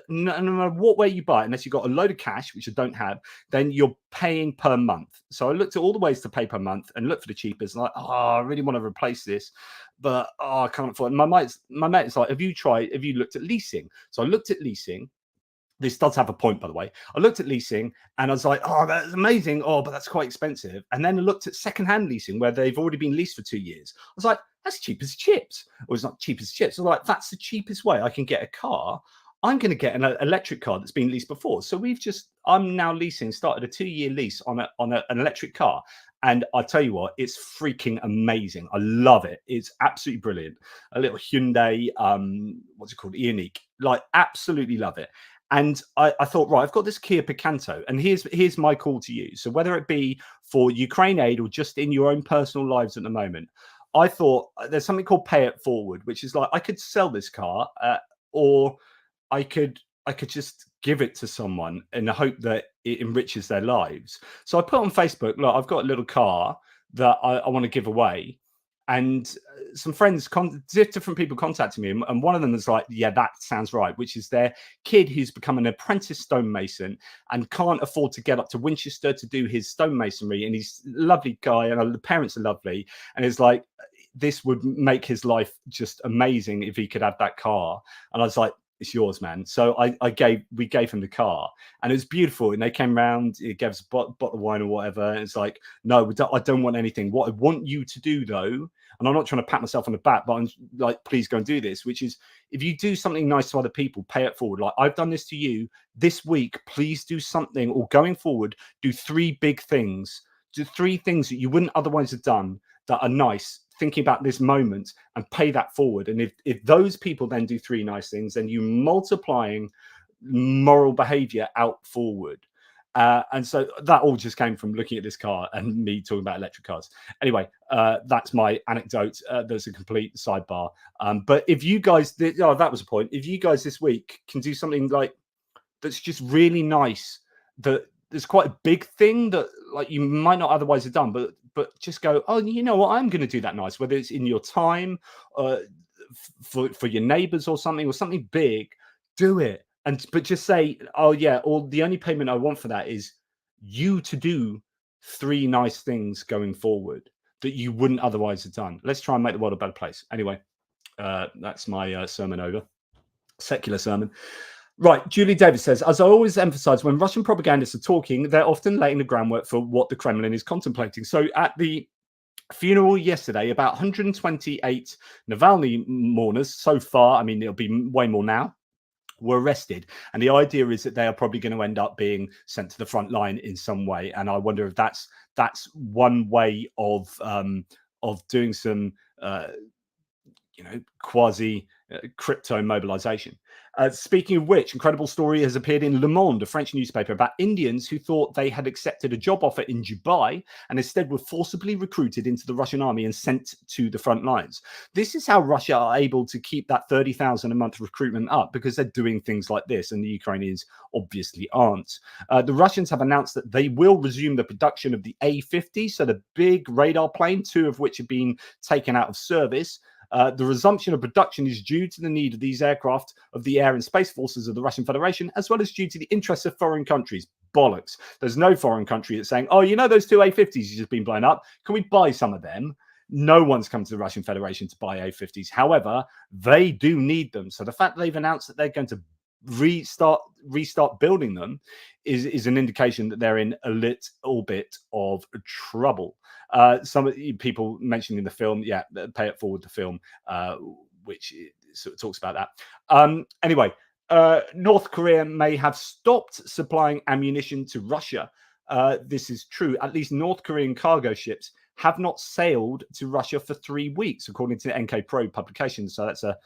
no matter what way you buy it, unless you've got a load of cash, which I don't have, then you're paying per month. So I looked at all the ways to pay per month and looked for the cheapest. Like, oh, I really want to replace this, but I can't afford it. My mate's like, have you looked at leasing? So I looked at leasing. this does have a point, by the way. I looked at leasing and I was like, oh, that's amazing. Oh, but that's quite expensive. And then I looked at secondhand leasing where they've already been leased for 2 years. I was like, that's cheap as chips. Or it's not cheap as chips. I was like, that's the cheapest way I can get a car. I'm going to get an electric car that's been leased before. So I'm now started a 2-year lease on an electric car. And I tell you what, it's freaking amazing. I love it. It's absolutely brilliant. A little Hyundai, what's it called? Ioniq. Like, absolutely love it. And I thought, right, I've got this Kia Picanto, and here's my call to you. So whether it be for Ukraine aid or just in your own personal lives at the moment, I thought there's something called pay it forward, which is like I could sell this car, or I could just give it to someone in the hope that it enriches their lives. So I put on Facebook, look, I've got a little car that I want to give away. And some friends, different people contacted me, and one of them was like, yeah, that sounds right, which is their kid who's become an apprentice stonemason and can't afford to get up to Winchester to do his stonemasonry. And he's a lovely guy, and the parents are lovely. And it's like, this would make his life just amazing if he could have that car. And I was like, it's yours, man. So we gave him the car, and it was beautiful. And they came round, he gave us a bottle of wine or whatever. And it's like, no, I don't want anything. What I want you to do, though, and I'm not trying to pat myself on the back, but I'm like, please go and do this, which is, if you do something nice to other people, pay it forward. Like, I've done this to you this week. Please do something, or going forward, do 3 big things. Do 3 things that you wouldn't otherwise have done that are nice, thinking about this moment, and pay that forward. And if those people then do 3 nice things, then you multiplying moral behavior out forward. And so that all just came from looking at this car and me talking about electric cars. Anyway, that's my anecdote. There's a complete sidebar. But if you guys that was a point. If you guys this week can do something like that's just really nice, that there's quite a big thing that like you might not otherwise have done, but just go, oh, you know what, I'm going to do that nice, whether it's in your time, for your neighbors or something big, do it. But just say, oh yeah, or the only payment I want for that is you to do 3 nice things going forward that you wouldn't otherwise have done. Let's try and make the world a better place. Anyway, that's my sermon over. Secular sermon. Right, Julie Davis says, as I always emphasize, when Russian propagandists are talking, they're often laying the groundwork for what the Kremlin is contemplating. So at the funeral yesterday, about 128 Navalny mourners so far, I mean, it'll be way more now, were arrested. And the idea is that they are probably going to end up being sent to the front line in some way. And I wonder if that's one way of doing some, quasi crypto mobilization. Speaking of which, incredible story has appeared in Le Monde, a French newspaper, about Indians who thought they had accepted a job offer in Dubai and instead were forcibly recruited into the Russian army and sent to the front lines. This is how Russia are able to keep that 30,000 a month recruitment up, because they're doing things like this, and the Ukrainians obviously aren't. The Russians have announced that they will resume the production of the A-50, so the big radar plane, 2 of which have been taken out of service. The resumption of production is due to the need of these aircraft of the air and space forces of the Russian Federation, as well as due to the interests of foreign countries. Bollocks. There's no foreign country that's saying, oh, you know those 2 A-50s you've just been blown up? Can we buy some of them? No one's come to the Russian Federation to buy A-50s. However, they do need them. So the fact that they've announced that they're going to restart building them is an indication that they're in a little bit of trouble. Some people mentioned in the film, pay it forward, the film, which sort of talks about that. Anyway, North Korea may have stopped supplying ammunition to Russia. This is true. At least North Korean cargo ships have not sailed to Russia for 3 weeks, according to NK Pro publication. So that's a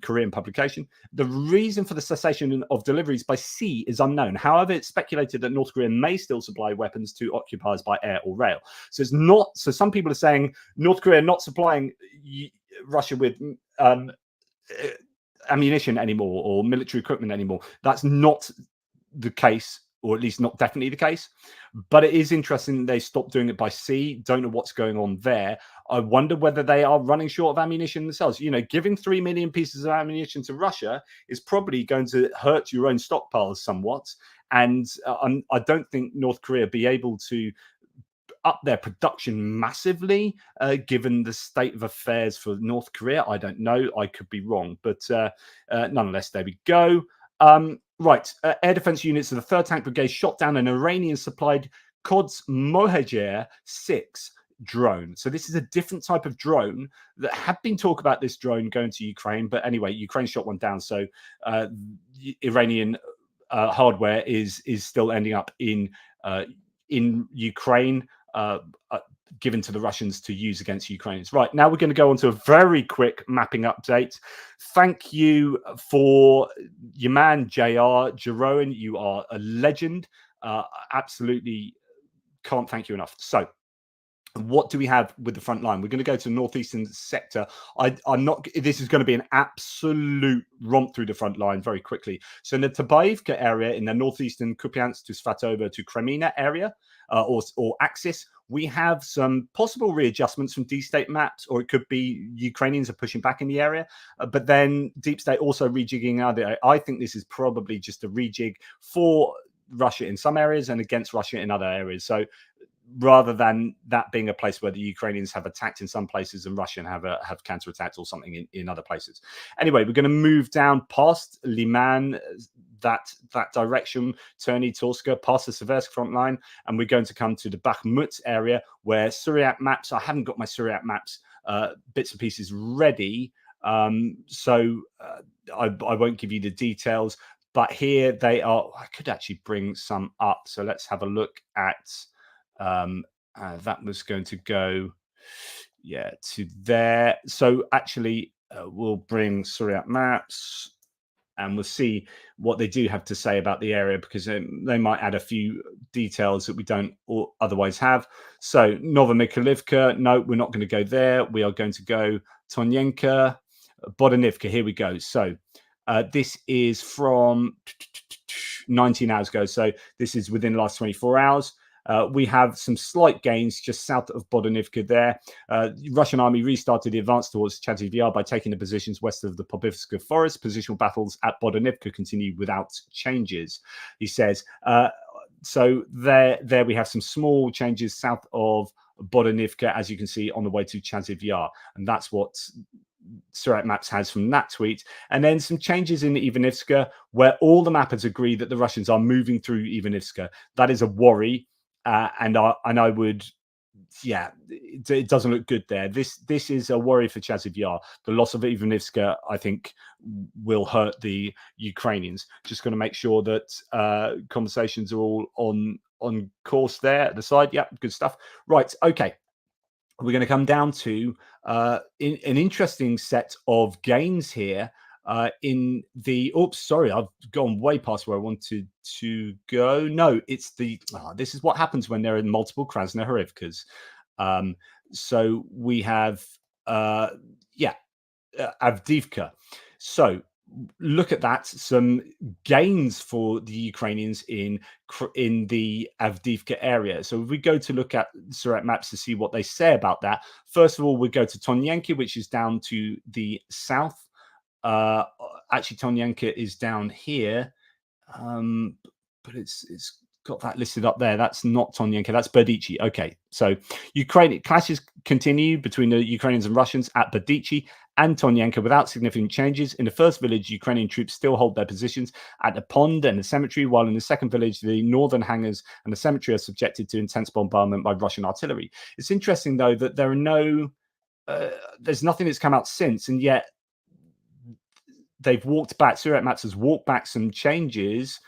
Korean publication. The reason for the cessation of deliveries by sea is unknown. However, it's speculated that North Korea may still supply weapons to occupiers by air or rail. So it's not. So some people are saying North Korea not supplying Russia with ammunition anymore or military equipment anymore. That's not the case, or at least not definitely the case. But it is interesting they stopped doing it by sea. Don't know what's going on there. I wonder whether they are running short of ammunition themselves. Giving 3 million pieces of ammunition to Russia is probably going to hurt your own stockpiles somewhat. And I don't think North Korea be able to up their production massively, given the state of affairs for North Korea. I don't know. I could be wrong. But nonetheless, there we go. Right, air defense units of the 3rd Tank Brigade shot down an Iranian-supplied Quds Mohajer 6 drone. So this is a different type of drone that had been talk about this drone going to Ukraine, but anyway, Ukraine shot one down. So Iranian hardware is still ending up in Ukraine, given to the Russians to use against Ukrainians. Right, now we're going to go on to a very quick mapping update. Thank you for your man, JR Jeroen. You are a legend. Absolutely can't thank you enough. So what do we have with the front line? We're going to go to the northeastern sector. I'm not. This is going to be an absolute romp through the front line very quickly. So in the Tabaivka area, in the northeastern Kupiansk to Svatovo to Kremina area, or axis, we have some possible readjustments from deep state maps, or it could be Ukrainians are pushing back in the area, but then deep state also rejigging other. I think this is probably just a rejig for Russia in some areas and against Russia in other areas. So rather than that being a place where the Ukrainians have attacked in some places and Russian have counterattacked or something in other places. Anyway, we're going to move down past Liman, that direction, Terny, Torska, past the Seversk front line, and we're going to come to the Bakhmut area where Suryat maps. I haven't got my Suryat maps bits and pieces ready, so I won't give you the details. But here they are. I could actually bring some up. So let's have a look at. That was going to go, to there. So actually, we'll bring Suryat maps, and we'll see what they do have to say about the area, because they might add a few details that we don't otherwise have. So Novomikhailivka, no, we're not going to go there. We are going to go Tonyenka, Bodanivka. Here we go. So this is from 19 hours ago. So this is within the last 24 hours. We have some slight gains just south of Bodanivka there. Russian army restarted the advance towards Chasiv Yar by taking the positions west of the Popivska forest. Positional battles at Bodanivka continue without changes, he says. So there we have some small changes south of Bodanivka, as you can see, on the way to Chasiv Yar. And that's what Suryat Maps has from that tweet. And then some changes in Ivanivska, where all the mappers agree that the Russians are moving through Ivanivska. That is a worry. And I would, it doesn't look good there. This is a worry for Chasiv Yar. The loss of Ivanivska, I think, will hurt the Ukrainians. Just going to make sure that conversations are all on course there at the side. Yeah, good stuff. Right, okay. We're going to come down to an interesting set of gains here. In the sorry, I've gone way past where I wanted to go. No, it's this is what happens when there are multiple Krasnohorivkas. So we have Avdiivka. So look at that, some gains for the Ukrainians in the Avdiivka area. So if we go to look at Suryat Maps to see what they say about that, first of all, we go to Tonyenka, which is down to the south. Actually, Tonyenka is down here, but it's got that listed up there. That's not Tonyenka, that's Berdichi. Okay, so clashes continue between the Ukrainians and Russians at Berdichi and Tonyenka without significant changes. In the first village, Ukrainian troops still hold their positions at the pond and the cemetery, while in the second village, the northern hangars and the cemetery are subjected to intense bombardment by Russian artillery. It's interesting, though, that there are there's nothing that's come out since, and yet they've walked back. Suryat Maps has walked back some changes,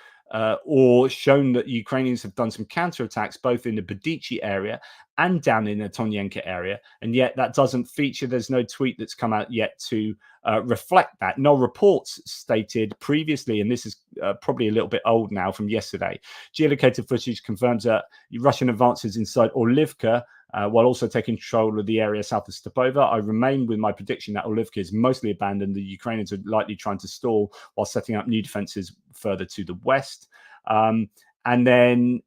or shown that Ukrainians have done some counterattacks both in the Berdichi area and down in the Tonyenka area, and yet that doesn't feature. There's no tweet that's come out yet to reflect that. No reports stated previously, and this is probably a little bit old now from yesterday. Geolocated footage confirms that Russian advances inside Orlivka, while also taking control of the area south of Stepova. I remain with my prediction that Orlivka is mostly abandoned. The Ukrainians are likely trying to stall while setting up new defenses further to the west. And then,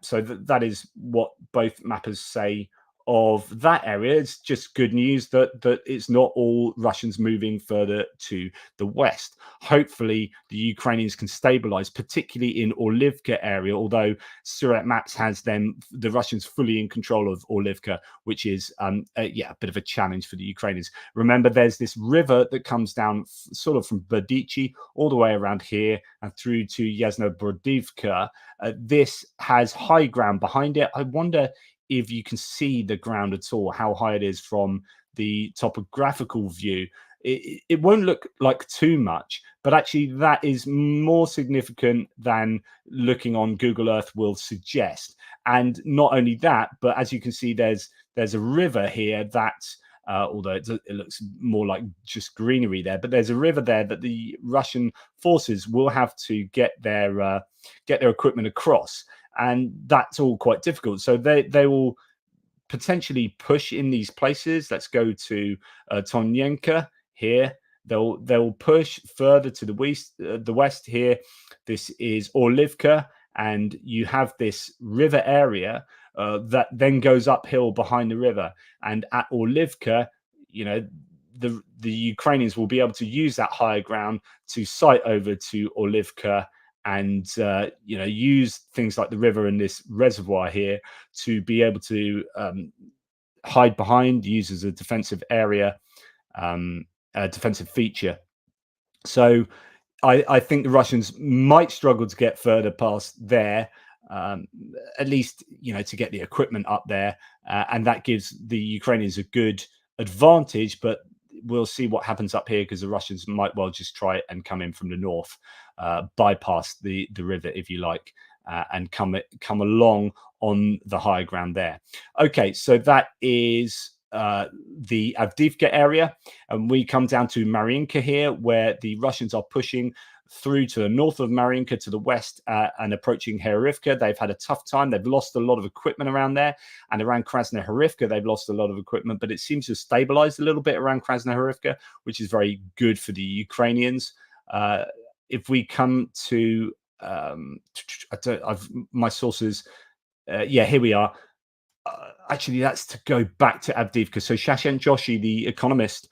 so that is what both mappers say of that area. It's just good news that it's not all Russians moving further to the west. Hopefully, the Ukrainians can stabilize, particularly in Orlivka area, although Surat Maps has the Russians fully in control of Orlivka, which is a bit of a challenge for the Ukrainians. Remember, there's this river that comes down sort of from Berdichi all the way around here and through to Yasnobrodivka. This has high ground behind it. I wonder if you can see the ground at all, how high it is from the topographical view. It won't look like too much, but actually that is more significant than looking on Google Earth will suggest. And not only that, but as you can see, there's a river here that, although it looks more like just greenery there, but there's a river there that the Russian forces will have to get their equipment across, and that's all quite difficult. So they will potentially push in these places. Let's go to Tonyenka here. They'll push further to the west here. This is Orlivka, and you have this river area that then goes uphill behind the river. And at Orlivka, the Ukrainians will be able to use that higher ground to sight over to Orlivka and use things like the river and this reservoir here to be able to hide behind, use as a defensive area, a defensive feature. So I think the Russians might struggle to get further past there, at least to get the equipment up there, and that gives the Ukrainians a good advantage. But we'll see what happens up here, because the Russians might well just try it and come in from the north, bypass the river, if you like, and come along on the higher ground there. Okay, so that is the Avdiivka area, and we come down to Mariinka here, where the Russians are pushing through to the north of Mariinka to the west and approaching Herivka. They've had a tough time. They've lost a lot of equipment around there, and around Krasnohorivka they've lost a lot of equipment, but it seems to have stabilized a little bit around Krasnohorivka, which is very good for the Ukrainians. If we come to my sources, here we are. Actually, that's to go back to Avdiivka. So Shashank Joshi, the Economist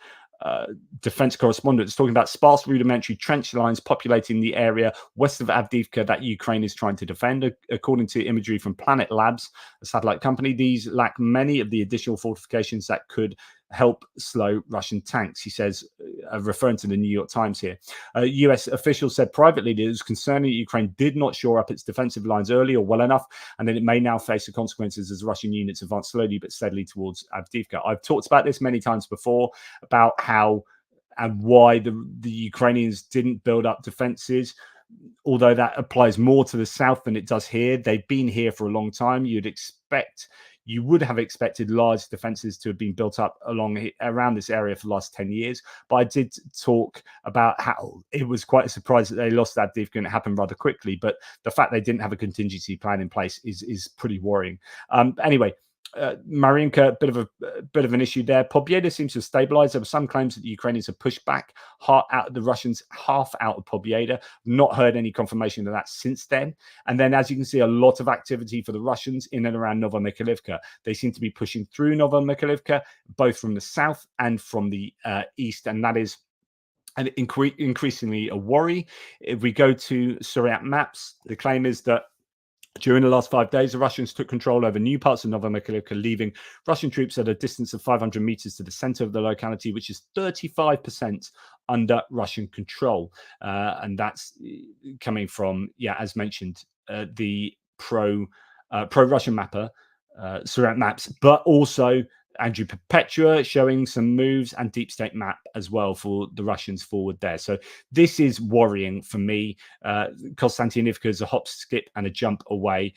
defense correspondent, is talking about sparse rudimentary trench lines populating the area west of Avdiivka that Ukraine is trying to defend. According to imagery from Planet Labs, a satellite company, these lack many of the additional fortifications that could help slow Russian tanks, he says, referring to the New York Times here. US officials said privately that it was concerning that Ukraine did not shore up its defensive lines early or well enough, and that it may now face the consequences as Russian units advance slowly but steadily towards Avdiivka. I've talked about this many times before, about how and why the Ukrainians didn't build up defenses, although that applies more to the south than it does here. They've been here for a long time. You would have expected large defenses to have been built up around this area for the last 10 years. But I did talk about how it was quite a surprise that they lost Avdiivka, and it happened rather quickly. But the fact they didn't have a contingency plan in place is pretty worrying. Anyway, Mariinka, a bit of an issue there. Pobjeda seems to have stabilized. There were some claims that the Ukrainians have pushed back the Russians half out of Pobjeda. Not heard any confirmation of that since then. And then, as you can see, a lot of activity for the Russians in and around Novomykhailivka. They seem to be pushing through Novomykhailivka, both from the south and from the east, and that is increasingly a worry. If we go to Surat Maps, the claim is that during the last 5 days, the Russians took control over new parts of Novomykhailivka, leaving Russian troops at a distance of 500 meters to the center of the locality, which is 35% under Russian control. And that's coming from, as mentioned, the pro-Russian mapper, Surat Maps, but also Andrew Perpetua showing some moves, and Deep State Map as well for the Russians forward there. So this is worrying for me. Konstantinivka is a hop, skip, and a jump away.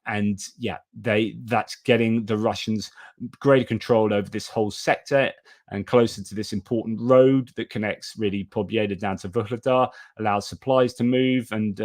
That's getting the Russians greater control over this whole sector and closer to this important road that connects really Pobjeda down to Vuhledar, allows supplies to move, and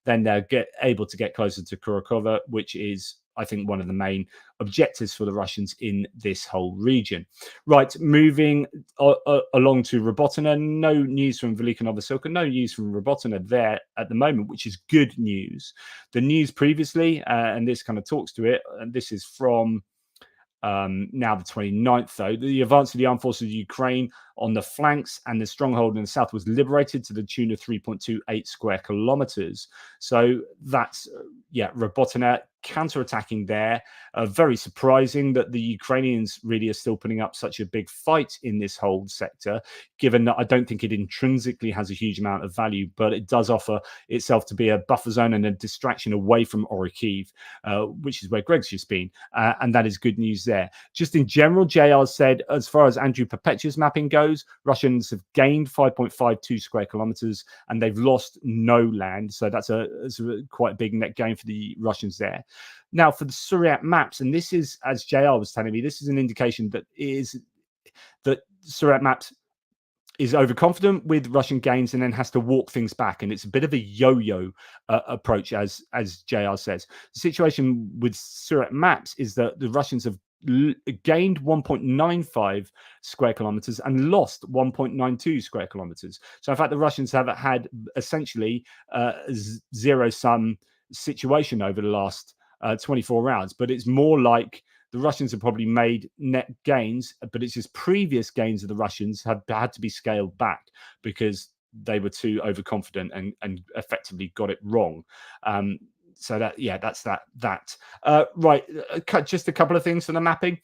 then they're able to get closer to Kurakova, which is, I think, one of the main objectives for the Russians in this whole region. Right, moving along to Robotyne. No news from Velika Novosilka, no news from Robotyne there at the moment, which is good news. The news previously, and this kind of talks to it, and this is from now the 29th, though. The advance of the armed forces of Ukraine on the flanks and the stronghold in the south was liberated to the tune of 3.28 square kilometers. So that's, Robotina counterattacking there. Very surprising that the Ukrainians really are still putting up such a big fight in this whole sector, given that I don't think it intrinsically has a huge amount of value, but it does offer itself to be a buffer zone and a distraction away from Orikhiv, which is where Greg's just been. And that is good news there. Just in general, JR said, as far as Andrew Perpetua's mapping goes, Russians have gained 5.52 square kilometers and they've lost no land. So that's a quite a big net gain for the Russians there. Now, for the Surat maps, and this is, as JR was telling me, this is an indication that Surat maps is overconfident with Russian gains and then has to walk things back. And it's a bit of a yo-yo approach, as JR says. The situation with Surat maps is that the Russians have gained 1.95 square kilometers and lost 1.92 square kilometers. So in fact, the Russians have had essentially a zero-sum situation over the last 24 hours, but it's more like the Russians have probably made net gains, but it's just previous gains of the Russians have had to be scaled back because they were too overconfident and effectively got it wrong. So that's that. Right, just a couple of things for the mapping.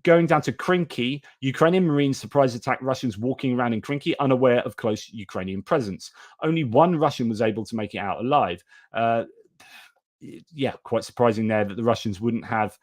Going down to Krinky, Ukrainian Marines surprise attack Russians walking around in Krinky, unaware of close Ukrainian presence. Only one Russian was able to make it out alive. Quite surprising there that the Russians wouldn't have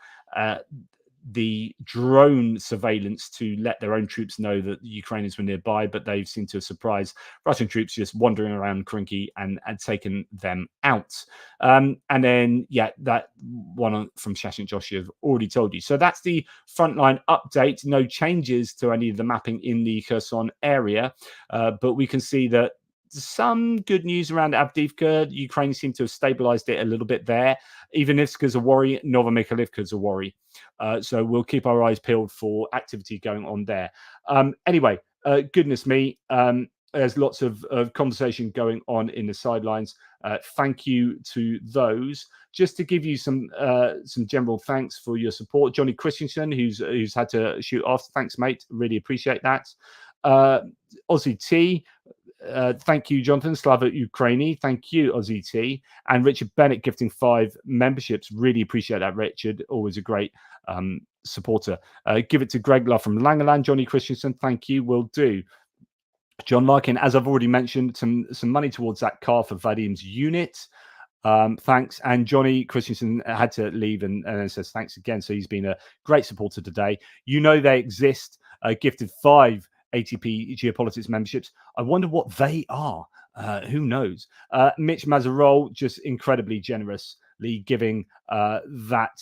the drone surveillance to let their own troops know that the Ukrainians were nearby, but they've seemed to surprise Russian troops just wandering around Krinky and taken them out. And then, that one from Shashnik Joshi I've already told you. So that's the frontline update. No changes to any of the mapping in the Kherson area, but we can see that some good news around Avdiivka. Ukraine seem to have stabilized it a little bit there. Ivanivska's a worry. Novomykhailivka's a worry. So we'll keep our eyes peeled for activity going on there. Anyway, goodness me. There's lots of conversation going on in the sidelines. Thank you to those. Just to give you some general thanks for your support. Johnny Christensen, who's had to shoot off. Thanks, mate. Really appreciate that. Aussie T. Thank you, Jonathan. Slava Ukraini. Thank you, Aussie T. And Richard Bennett gifting 5 memberships. Really appreciate that, Richard. Always a great supporter. Give it to Greg Love from Langerland. Johnny Christensen. Thank you. Will do. John Larkin, as I've already mentioned, some money towards that car for Vadim's unit. Thanks. And Johnny Christensen had to leave and says thanks again. So he's been a great supporter today. You know they exist. Gifted 5 ATP Geopolitics memberships. I wonder what they are. Who knows? Mitch Mazarol, just incredibly generously giving that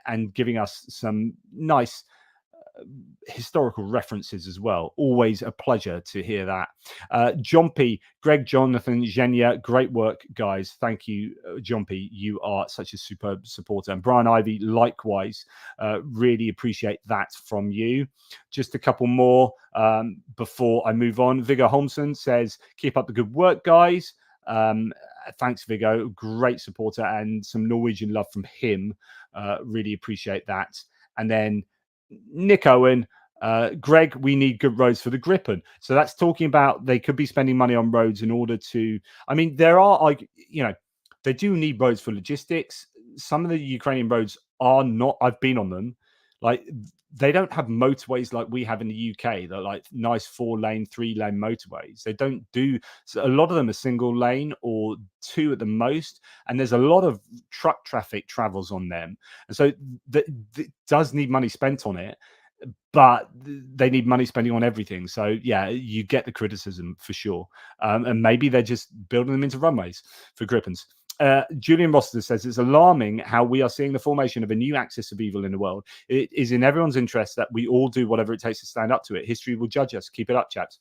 and giving us some nice historical references as well. Always a pleasure to hear that. Jompy, Greg, Jonathan, Zhenya, great work, guys. Thank you, Jompy. You are such a superb supporter. And Brian Ivy, likewise. Really appreciate that from you. Just a couple more before I move on. Viggo Holmson says, keep up the good work, guys. Thanks, Viggo. Great supporter and some Norwegian love from him. Really appreciate that. And then Nick Owen, Greg, we need good roads for the Gripen. So that's talking about they could be spending money on roads in order to, I mean, there are, they do need roads for logistics. Some of the Ukrainian roads are not, I've been on them. Like, they don't have motorways like we have in the UK. They're like nice 4-lane, 3-lane motorways. They don't do, so a lot of them are single lane or 2 at the most. And there's a lot of truck traffic travels on them. And so that does need money spent on it, but they need money spending on everything. So yeah, you get the criticism for sure. And maybe they're just building them into runways for Gripens. Julian Roster says it's alarming how we are seeing the formation of a new axis of evil in the world. It is in everyone's interest that we all do whatever it takes to stand up to it. History will judge us. Keep it up, chaps.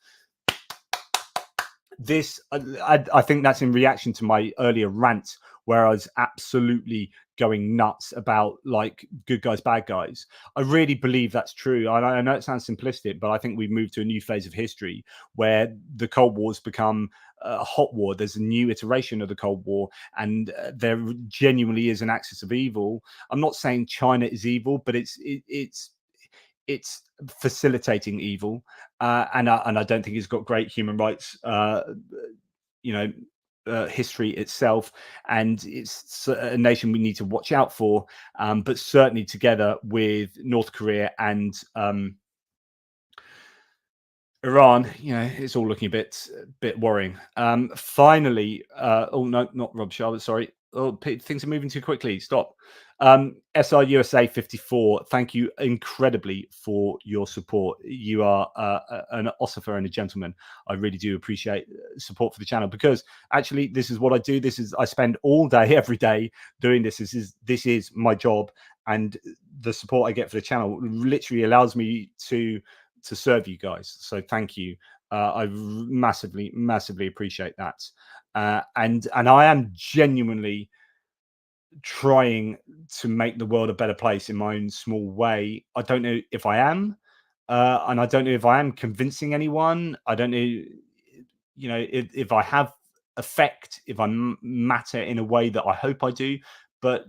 This, I think that's in reaction to my earlier rant where I was absolutely going nuts about like good guys, bad guys. I really believe that's true. I know it sounds simplistic, but I think we've moved to a new phase of history where the Cold War's become a hot war. There's a new iteration of the Cold War, and there genuinely is an axis of evil. I'm not saying China is evil, but it's it's facilitating evil, and I don't think it's got great human rights, history itself, and it's a nation we need to watch out for. But certainly together with North Korea and Iran, it's all looking a bit worrying. Finally, oh no, not Rob Charlotte, sorry. Oh, things are moving too quickly. Stop. SRUSA 54, thank you incredibly for your support. You are an ossifer and a gentleman. I really do appreciate support for the channel, because actually this is what I do. I spend all day, every day doing this. This is my job, and the support I get for the channel literally allows me to serve you guys. So thank you. I massively appreciate that. And I am genuinely trying to make the world a better place in my own small way. I don't know if I am, and I don't know if I am convincing anyone. I don't know, if I have effect, if I matter in a way that I hope I do, but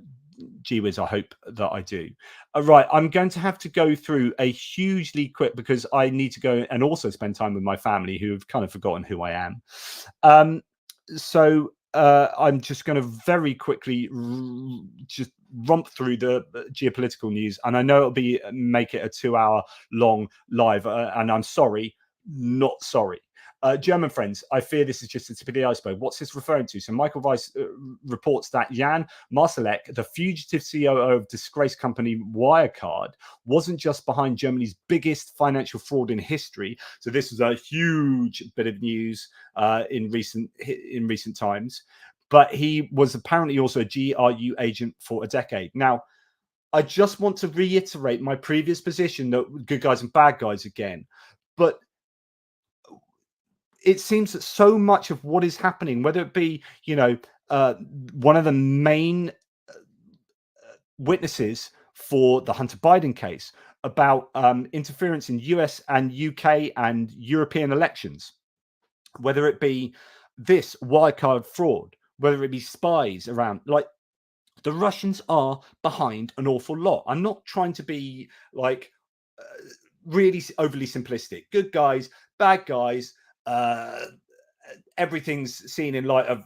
gee whiz, I hope that I do. Right, I'm going to have to go through a hugely quick, because I need to go and also spend time with my family, who have kind of forgotten who I am. So I'm just going to very quickly just romp through the geopolitical news, and I know it'll make it a 2-hour long live, and I'm sorry, not sorry. German friends, I fear this is just the tip of the iceberg. What's this referring to? So Michael Weiss reports that Jan Marsalek, the fugitive COO of disgraced company Wirecard, wasn't just behind Germany's biggest financial fraud in history. So this was a huge bit of news in recent times. But he was apparently also a GRU agent for a decade. Now, I just want to reiterate my previous position that good guys and bad guys again. But it seems that so much of what is happening, whether it be, one of the main witnesses for the Hunter Biden case about interference in US and UK and European elections, whether it be this wildcard fraud, whether it be spies around, like, the Russians are behind an awful lot. I'm not trying to be really overly simplistic. Good guys, bad guys, everything's seen in light of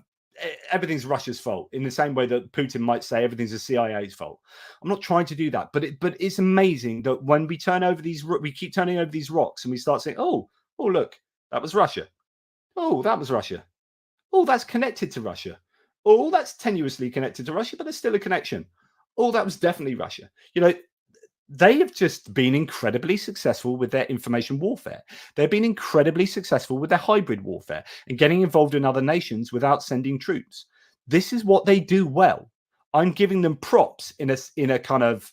everything's Russia's fault, in the same way that Putin might say everything's the CIA's fault. I'm not trying to do that, but it's amazing that when we keep turning over these rocks, and we start saying, oh look, that was Russia. Oh, that was Russia. Oh, that's connected to Russia. Oh, that's tenuously connected to Russia, but there's still a connection. Oh, that was definitely Russia. They have just been incredibly successful with their information warfare. They've been incredibly successful with their hybrid warfare and getting involved in other nations without sending troops. This is what they do well. I'm giving them props in a kind of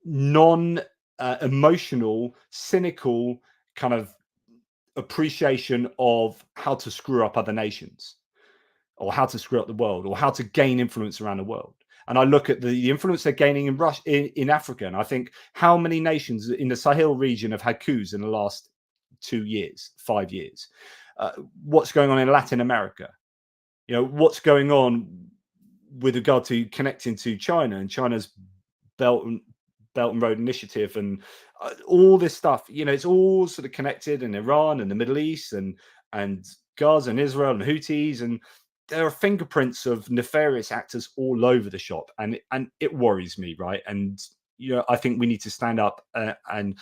non-emotional, cynical kind of appreciation of how to screw up other nations, or how to screw up the world, or how to gain influence around the world. And I look at the influence they're gaining in Russia, in Africa, and I think, how many nations in the Sahel region have had coups in the last 2 years, 5 years? What's going on in Latin America? What's going on with regard to connecting to China and China's Belt and Road Initiative, and all this stuff? It's all sort of connected, in Iran and the Middle East and Gaza and Israel and Houthis, and there are fingerprints of nefarious actors all over the shop, and it worries me, right? And I think we need to stand up and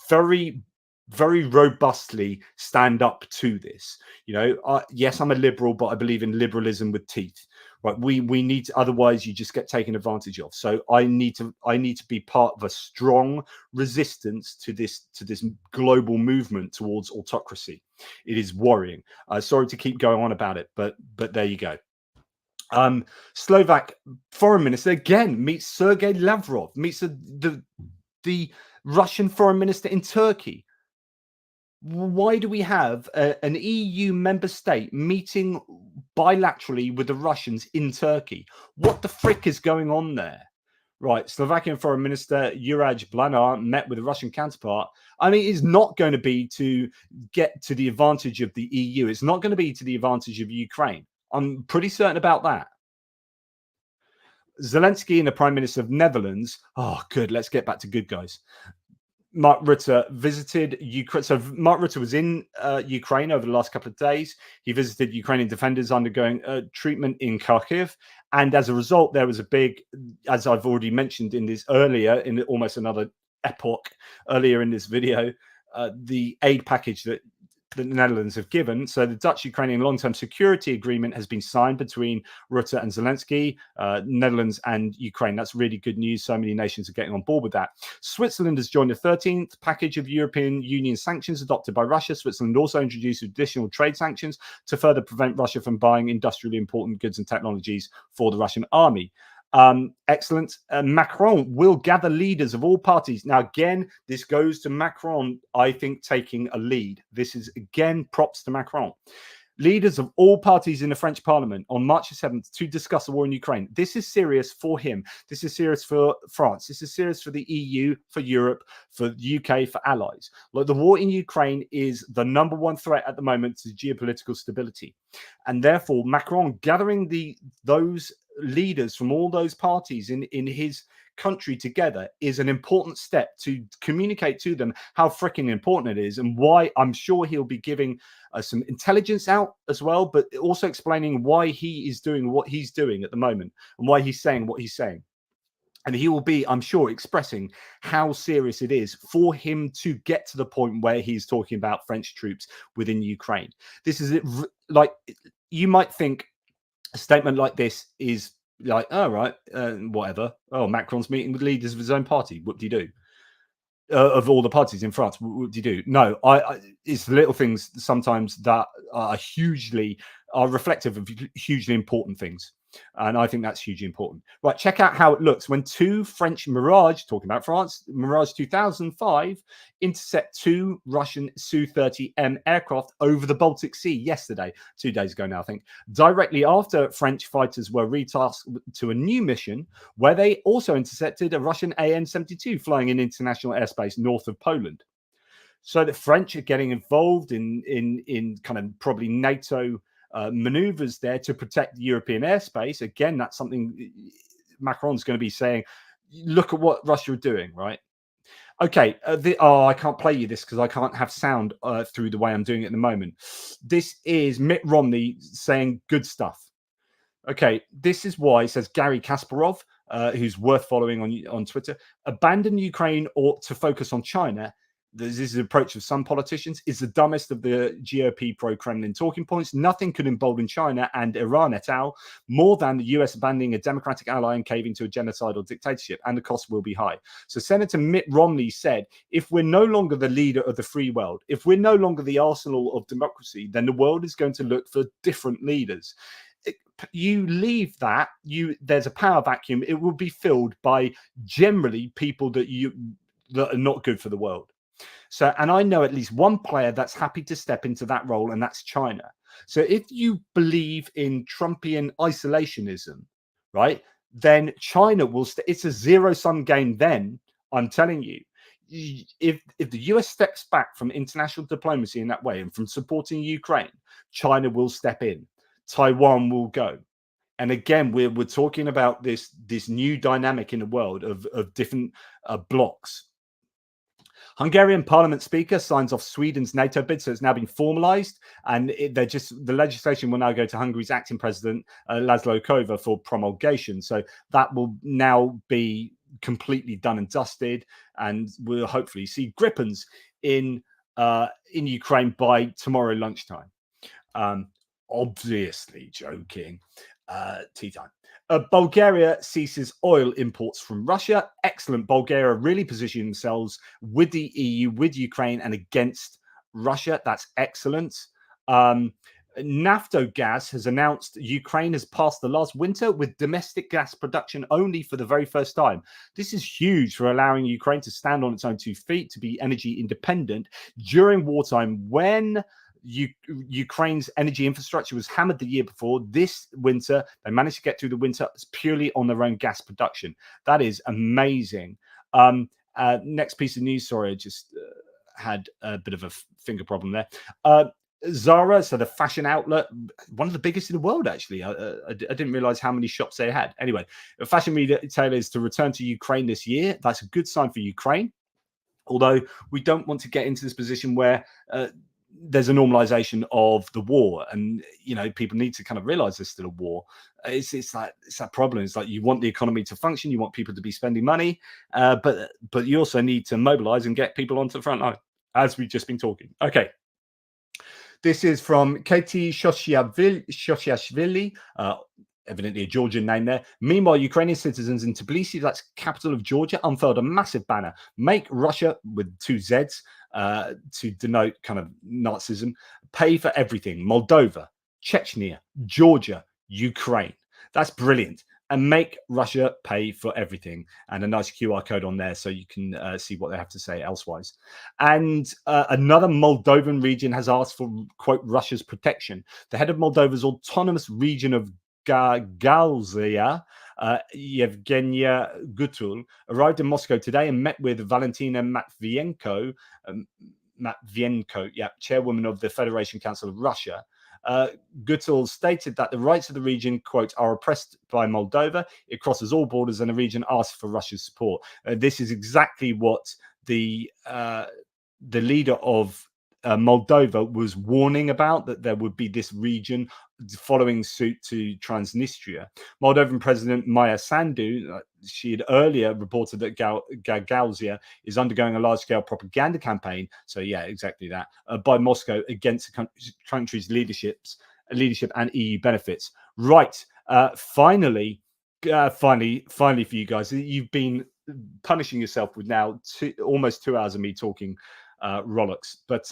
very, very robustly stand up to this. Yes, I'm a liberal, but I believe in liberalism with teeth. Right? We need to, otherwise you just get taken advantage of. So I need to be part of a strong resistance to this global movement towards autocracy. It is worrying. Sorry to keep going on about it, but there you go. Slovak foreign minister again meets Sergei Lavrov, meets the Russian foreign minister in Turkey. Why do we have an EU member state meeting bilaterally with the Russians in Turkey? What the frick is going on there? Right, Slovakian Foreign Minister Juraj Blanar met with the Russian counterpart. I mean, it's not going to be to get to the advantage of the EU. It's not going to be to the advantage of Ukraine. I'm pretty certain about that. Zelensky and the Prime Minister of Netherlands. Oh, good. Let's get back to good guys. Mark Rutte visited Ukraine. So Mark Rutte was in Ukraine over the last couple of days. He visited Ukrainian defenders undergoing treatment in Kharkiv. And as a result, there was a big, as I've already mentioned in this earlier, in almost another epoch earlier in this video, the aid package that the Netherlands have given. So the Dutch-Ukrainian long-term security agreement has been signed between Rutte and Zelensky, Netherlands and Ukraine. That's really good news. So many nations are getting on board with that. Switzerland has joined the 13th package of European Union sanctions adopted by Russia. Switzerland also introduced additional trade sanctions to further prevent Russia from buying industrially important goods and technologies for the Russian army. Excellent. Macron will gather leaders of all parties. Now, again, this goes to Macron, I think, taking a lead. This is, again, props to Macron. Leaders of all parties in the French Parliament on March the 7th to discuss the war in Ukraine. This is serious for him. This is serious for France. This is serious for the EU, for Europe, for the UK, for allies. Like, the war in Ukraine is the number one threat at the moment to geopolitical stability. And therefore, Macron gathering those leaders from all those parties in his country together is an important step to communicate to them how freaking important it is, and why I'm sure he'll be giving some intelligence out as well, but also explaining why he is doing what he's doing at the moment and why he's saying what he's saying. And he will be, I'm sure, expressing how serious it is for him to get to the point where he's talking about French troops within Ukraine. This is it. Like, you might think a statement like this is like, oh, right, whatever. Oh, Macron's meeting with leaders of his own party. Whoop-de-doo. Of all the parties in France, whoop-de-doo. No, it's the little things sometimes that are reflective of hugely important things. And I think that's hugely important. Right, check out how it looks when two French Mirage, talking about France, Mirage 2005, intercept two Russian Su-30M aircraft over the Baltic Sea yesterday, 2 days ago now, I think, directly after French fighters were retasked to a new mission where they also intercepted a Russian AN-72 flying in international airspace north of Poland. So the French are getting involved in kind of probably NATO maneuvers there to protect the European airspace. Again, that's something Macron's going to be saying. Look at what Russia are doing, right? Okay. I can't play you this because I can't have sound through the way I'm doing it at the moment. This is Mitt Romney saying good stuff. Okay, this is why, says Gary Kasparov, who's worth following on Twitter. Abandon Ukraine or to focus on China. This is the approach of some politicians. Is the dumbest of the GOP pro-Kremlin talking points. Nothing could embolden China and Iran et al. More than the US abandoning a democratic ally and caving to a genocidal dictatorship, and the cost will be high. So Senator Mitt Romney said, if we're no longer the leader of the free world, if we're no longer the arsenal of democracy, then the world is going to look for different leaders. You leave that, there's a power vacuum. It will be filled by generally people that are not good for the world. So, and I know at least one player that's happy to step into that role, and that's China. So if you believe in Trumpian isolationism, right, then China will it's a zero-sum game then, I'm telling you. If the US steps back from international diplomacy in that way and from supporting Ukraine, China will step in. Taiwan will go. And again, we're talking about this new dynamic in the world of different blocks. Hungarian Parliament Speaker signs off Sweden's NATO bid, so it's now been formalized, and the legislation will now go to Hungary's acting president, Laszlo Kova, for promulgation. So that will now be completely done and dusted, and we'll hopefully see Gripens in Ukraine by tomorrow lunchtime. Obviously joking. Tea time. Bulgaria ceases oil imports from Russia. Excellent. Bulgaria really positioning themselves with the EU, with Ukraine, and against Russia. That's excellent. Naftogaz has announced Ukraine has passed the last winter with domestic gas production only for the very first time. This is huge for allowing Ukraine to stand on its own 2 feet, to be energy independent during wartime when Ukraine's energy infrastructure was hammered the year before. This winter, they managed to get through the winter purely on their own gas production. That is amazing. Next piece of news. Sorry, I just had a bit of a finger problem there. Zara, so the fashion outlet, one of the biggest in the world, actually. I didn't realize how many shops they had. Anyway, a fashion retailer is to return to Ukraine this year. That's a good sign for Ukraine. Although we don't want to get into this position where there's a normalization of the war, and people need to kind of realize there's still a war. It's that problem. It's like you want the economy to function, you want people to be spending money, but you also need to mobilize and get people onto the front line, as we've just been talking. Okay. This is from Katie Shoshiashvili, evidently a Georgian name there. Meanwhile, Ukrainian citizens in Tbilisi, that's capital of Georgia, unfurled a massive banner. Make Russia, with 2 Zs, to denote kind of Nazism, pay for everything. Moldova, Chechnya, Georgia, Ukraine. That's brilliant. And make Russia pay for everything. And a nice QR code on there so you can see what they have to say elsewise. And another Moldovan region has asked for, quote, Russia's protection. The head of Moldova's autonomous region of Gagauzia, Yevgenia Gutul, arrived in Moscow today and met with Valentina Matvienko, chairwoman of the Federation Council of Russia. Gutul stated that the rights of the region, quote, are oppressed by Moldova. It crosses all borders, and the region asks for Russia's support. This is exactly what the leader of Moldova was warning about, that there would be this region following suit to Transnistria. Moldovan President Maya Sandu, she had earlier reported that Gagauzia is undergoing a large-scale propaganda campaign. So yeah, exactly that, by Moscow against the country's leadership and EU benefits. Right, finally for you guys, you've been punishing yourself with now almost 2 hours of me talking Rolex, but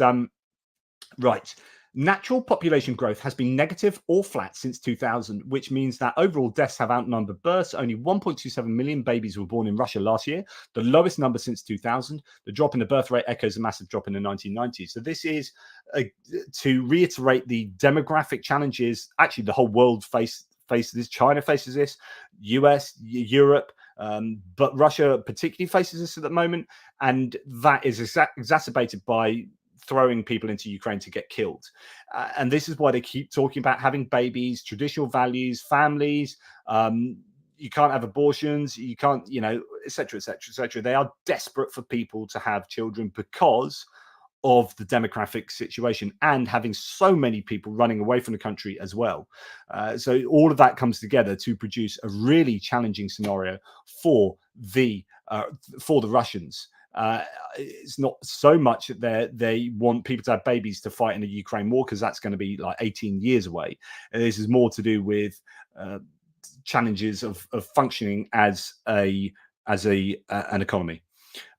right. Natural population growth has been negative or flat since 2000, which means that overall deaths have outnumbered births. Only 1.27 million babies were born in Russia last year, the lowest number since 2000. The drop in the birth rate echoes a massive drop in the 1990s. So this is to reiterate the demographic challenges. Actually, the whole world faces this. China faces this, US, Europe, but Russia particularly faces this at the moment, and that is exacerbated by throwing people into Ukraine to get killed. And this is why they keep talking about having babies, traditional values, families. You can't have abortions. You can't, et cetera, et cetera, et cetera. They are desperate for people to have children because of the demographic situation and having so many people running away from the country as well. So all of that comes together to produce a really challenging scenario for the Russians. It's not so much that they want people to have babies to fight in the Ukraine war, because that's going to be like 18 years away. And this is more to do with challenges of functioning as an economy.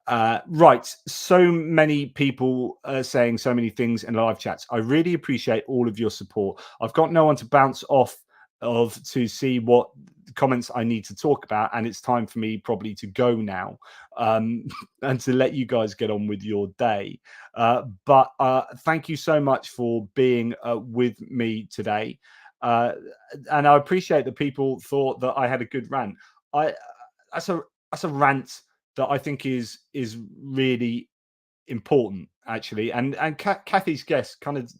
Right, so many people saying so many things in the live chats. I really appreciate all of your support. I've got no one to bounce off of to see what comments I need to talk about, and it's time for me probably to go now, and to let you guys get on with your day. But thank you so much for being with me today, and I appreciate that people thought that I had a good rant. That's a rant that I think is really important, actually, and Kathy's guess kind of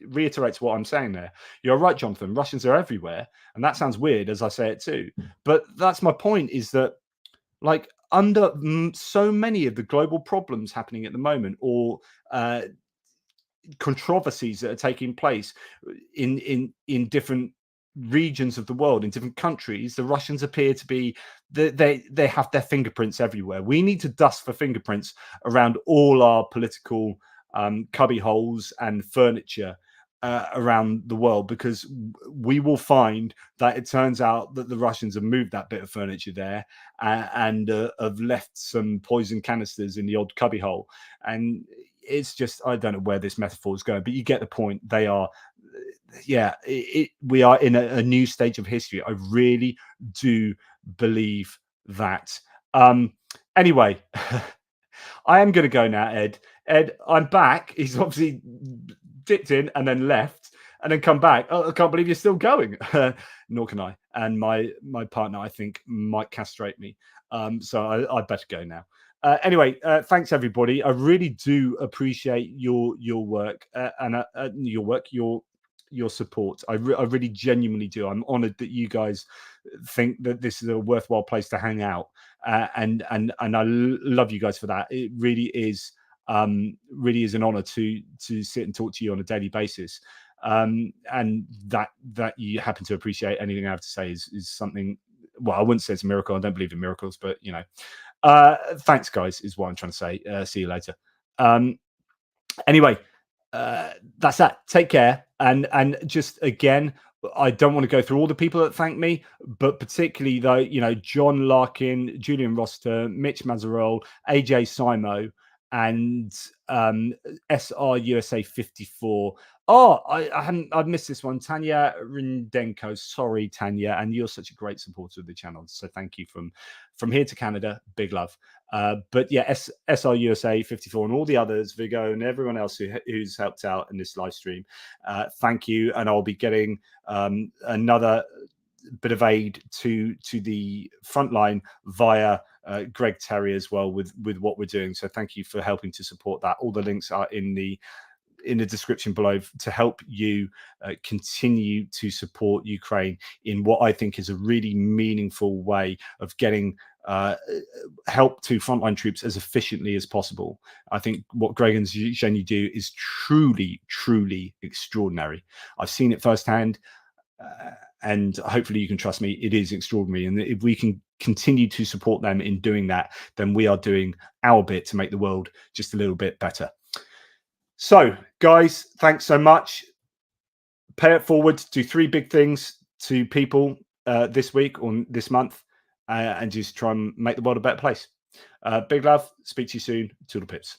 reiterates what I'm saying there. You're right, Jonathan. Russians are everywhere, and that sounds weird as I say it too, but that's my point, is that like under so many of the global problems happening at the moment, or controversies that are taking place in different regions of the world, in different countries, the Russians appear to be, they have their fingerprints everywhere. We need to dust for fingerprints around all our political cubby holes and furniture around the world, because we will find that it turns out that the Russians have moved that bit of furniture there and have left some poison canisters in the odd cubby hole. And it's just, I don't know where this metaphor is going, but you get the point. They are, yeah, we are in a new stage of history. I really do believe that. Anyway, I am going to go now, Ed. Ed, I'm back. He's obviously dipped in and then left and then come back. Oh, I can't believe you're still going. Nor can I. And my partner, I think, might castrate me. So I better go now. Anyway, thanks everybody. I really do appreciate your work and your support. I really genuinely do. I'm honoured that you guys think that this is a worthwhile place to hang out, and I love you guys for that. It really is an honour to sit and talk to you on a daily basis. And that you happen to appreciate anything I have to say is something. Well, I wouldn't say it's a miracle. I don't believe in miracles, but you know. Thanks, guys, is what I'm trying to say. See you later. Anyway, that's that. Take care. And just again, I don't want to go through all the people that thank me, but particularly though, you know, John Larkin, Julian Roster, Mitch Mazarol, AJ Simo, and SR USA 54. Oh, I'd missed this one. Tanya Rindenko. Sorry, Tanya. And you're such a great supporter of the channel. So thank you from here to Canada. Big love. But yeah, SR USA 54 and all the others, Vigo and everyone else who's helped out in this live stream. Thank you. And I'll be getting another bit of aid to the Frontline via Greg Terry as well with what we're doing. So thank you for helping to support that. All the links are in the description below to help you continue to support Ukraine in what I think is a really meaningful way of getting help to frontline troops as efficiently as possible. I think what Greg and Jenny do is truly, truly extraordinary. I've seen it firsthand. And hopefully you can trust me, it is extraordinary. And if we can continue to support them in doing that, then we are doing our bit to make the world just a little bit better. So, guys, thanks so much. Pay it forward. Do 3 big things to people this week or this month, and just try and make the world a better place. Big love. Speak to you soon. Toodle pips.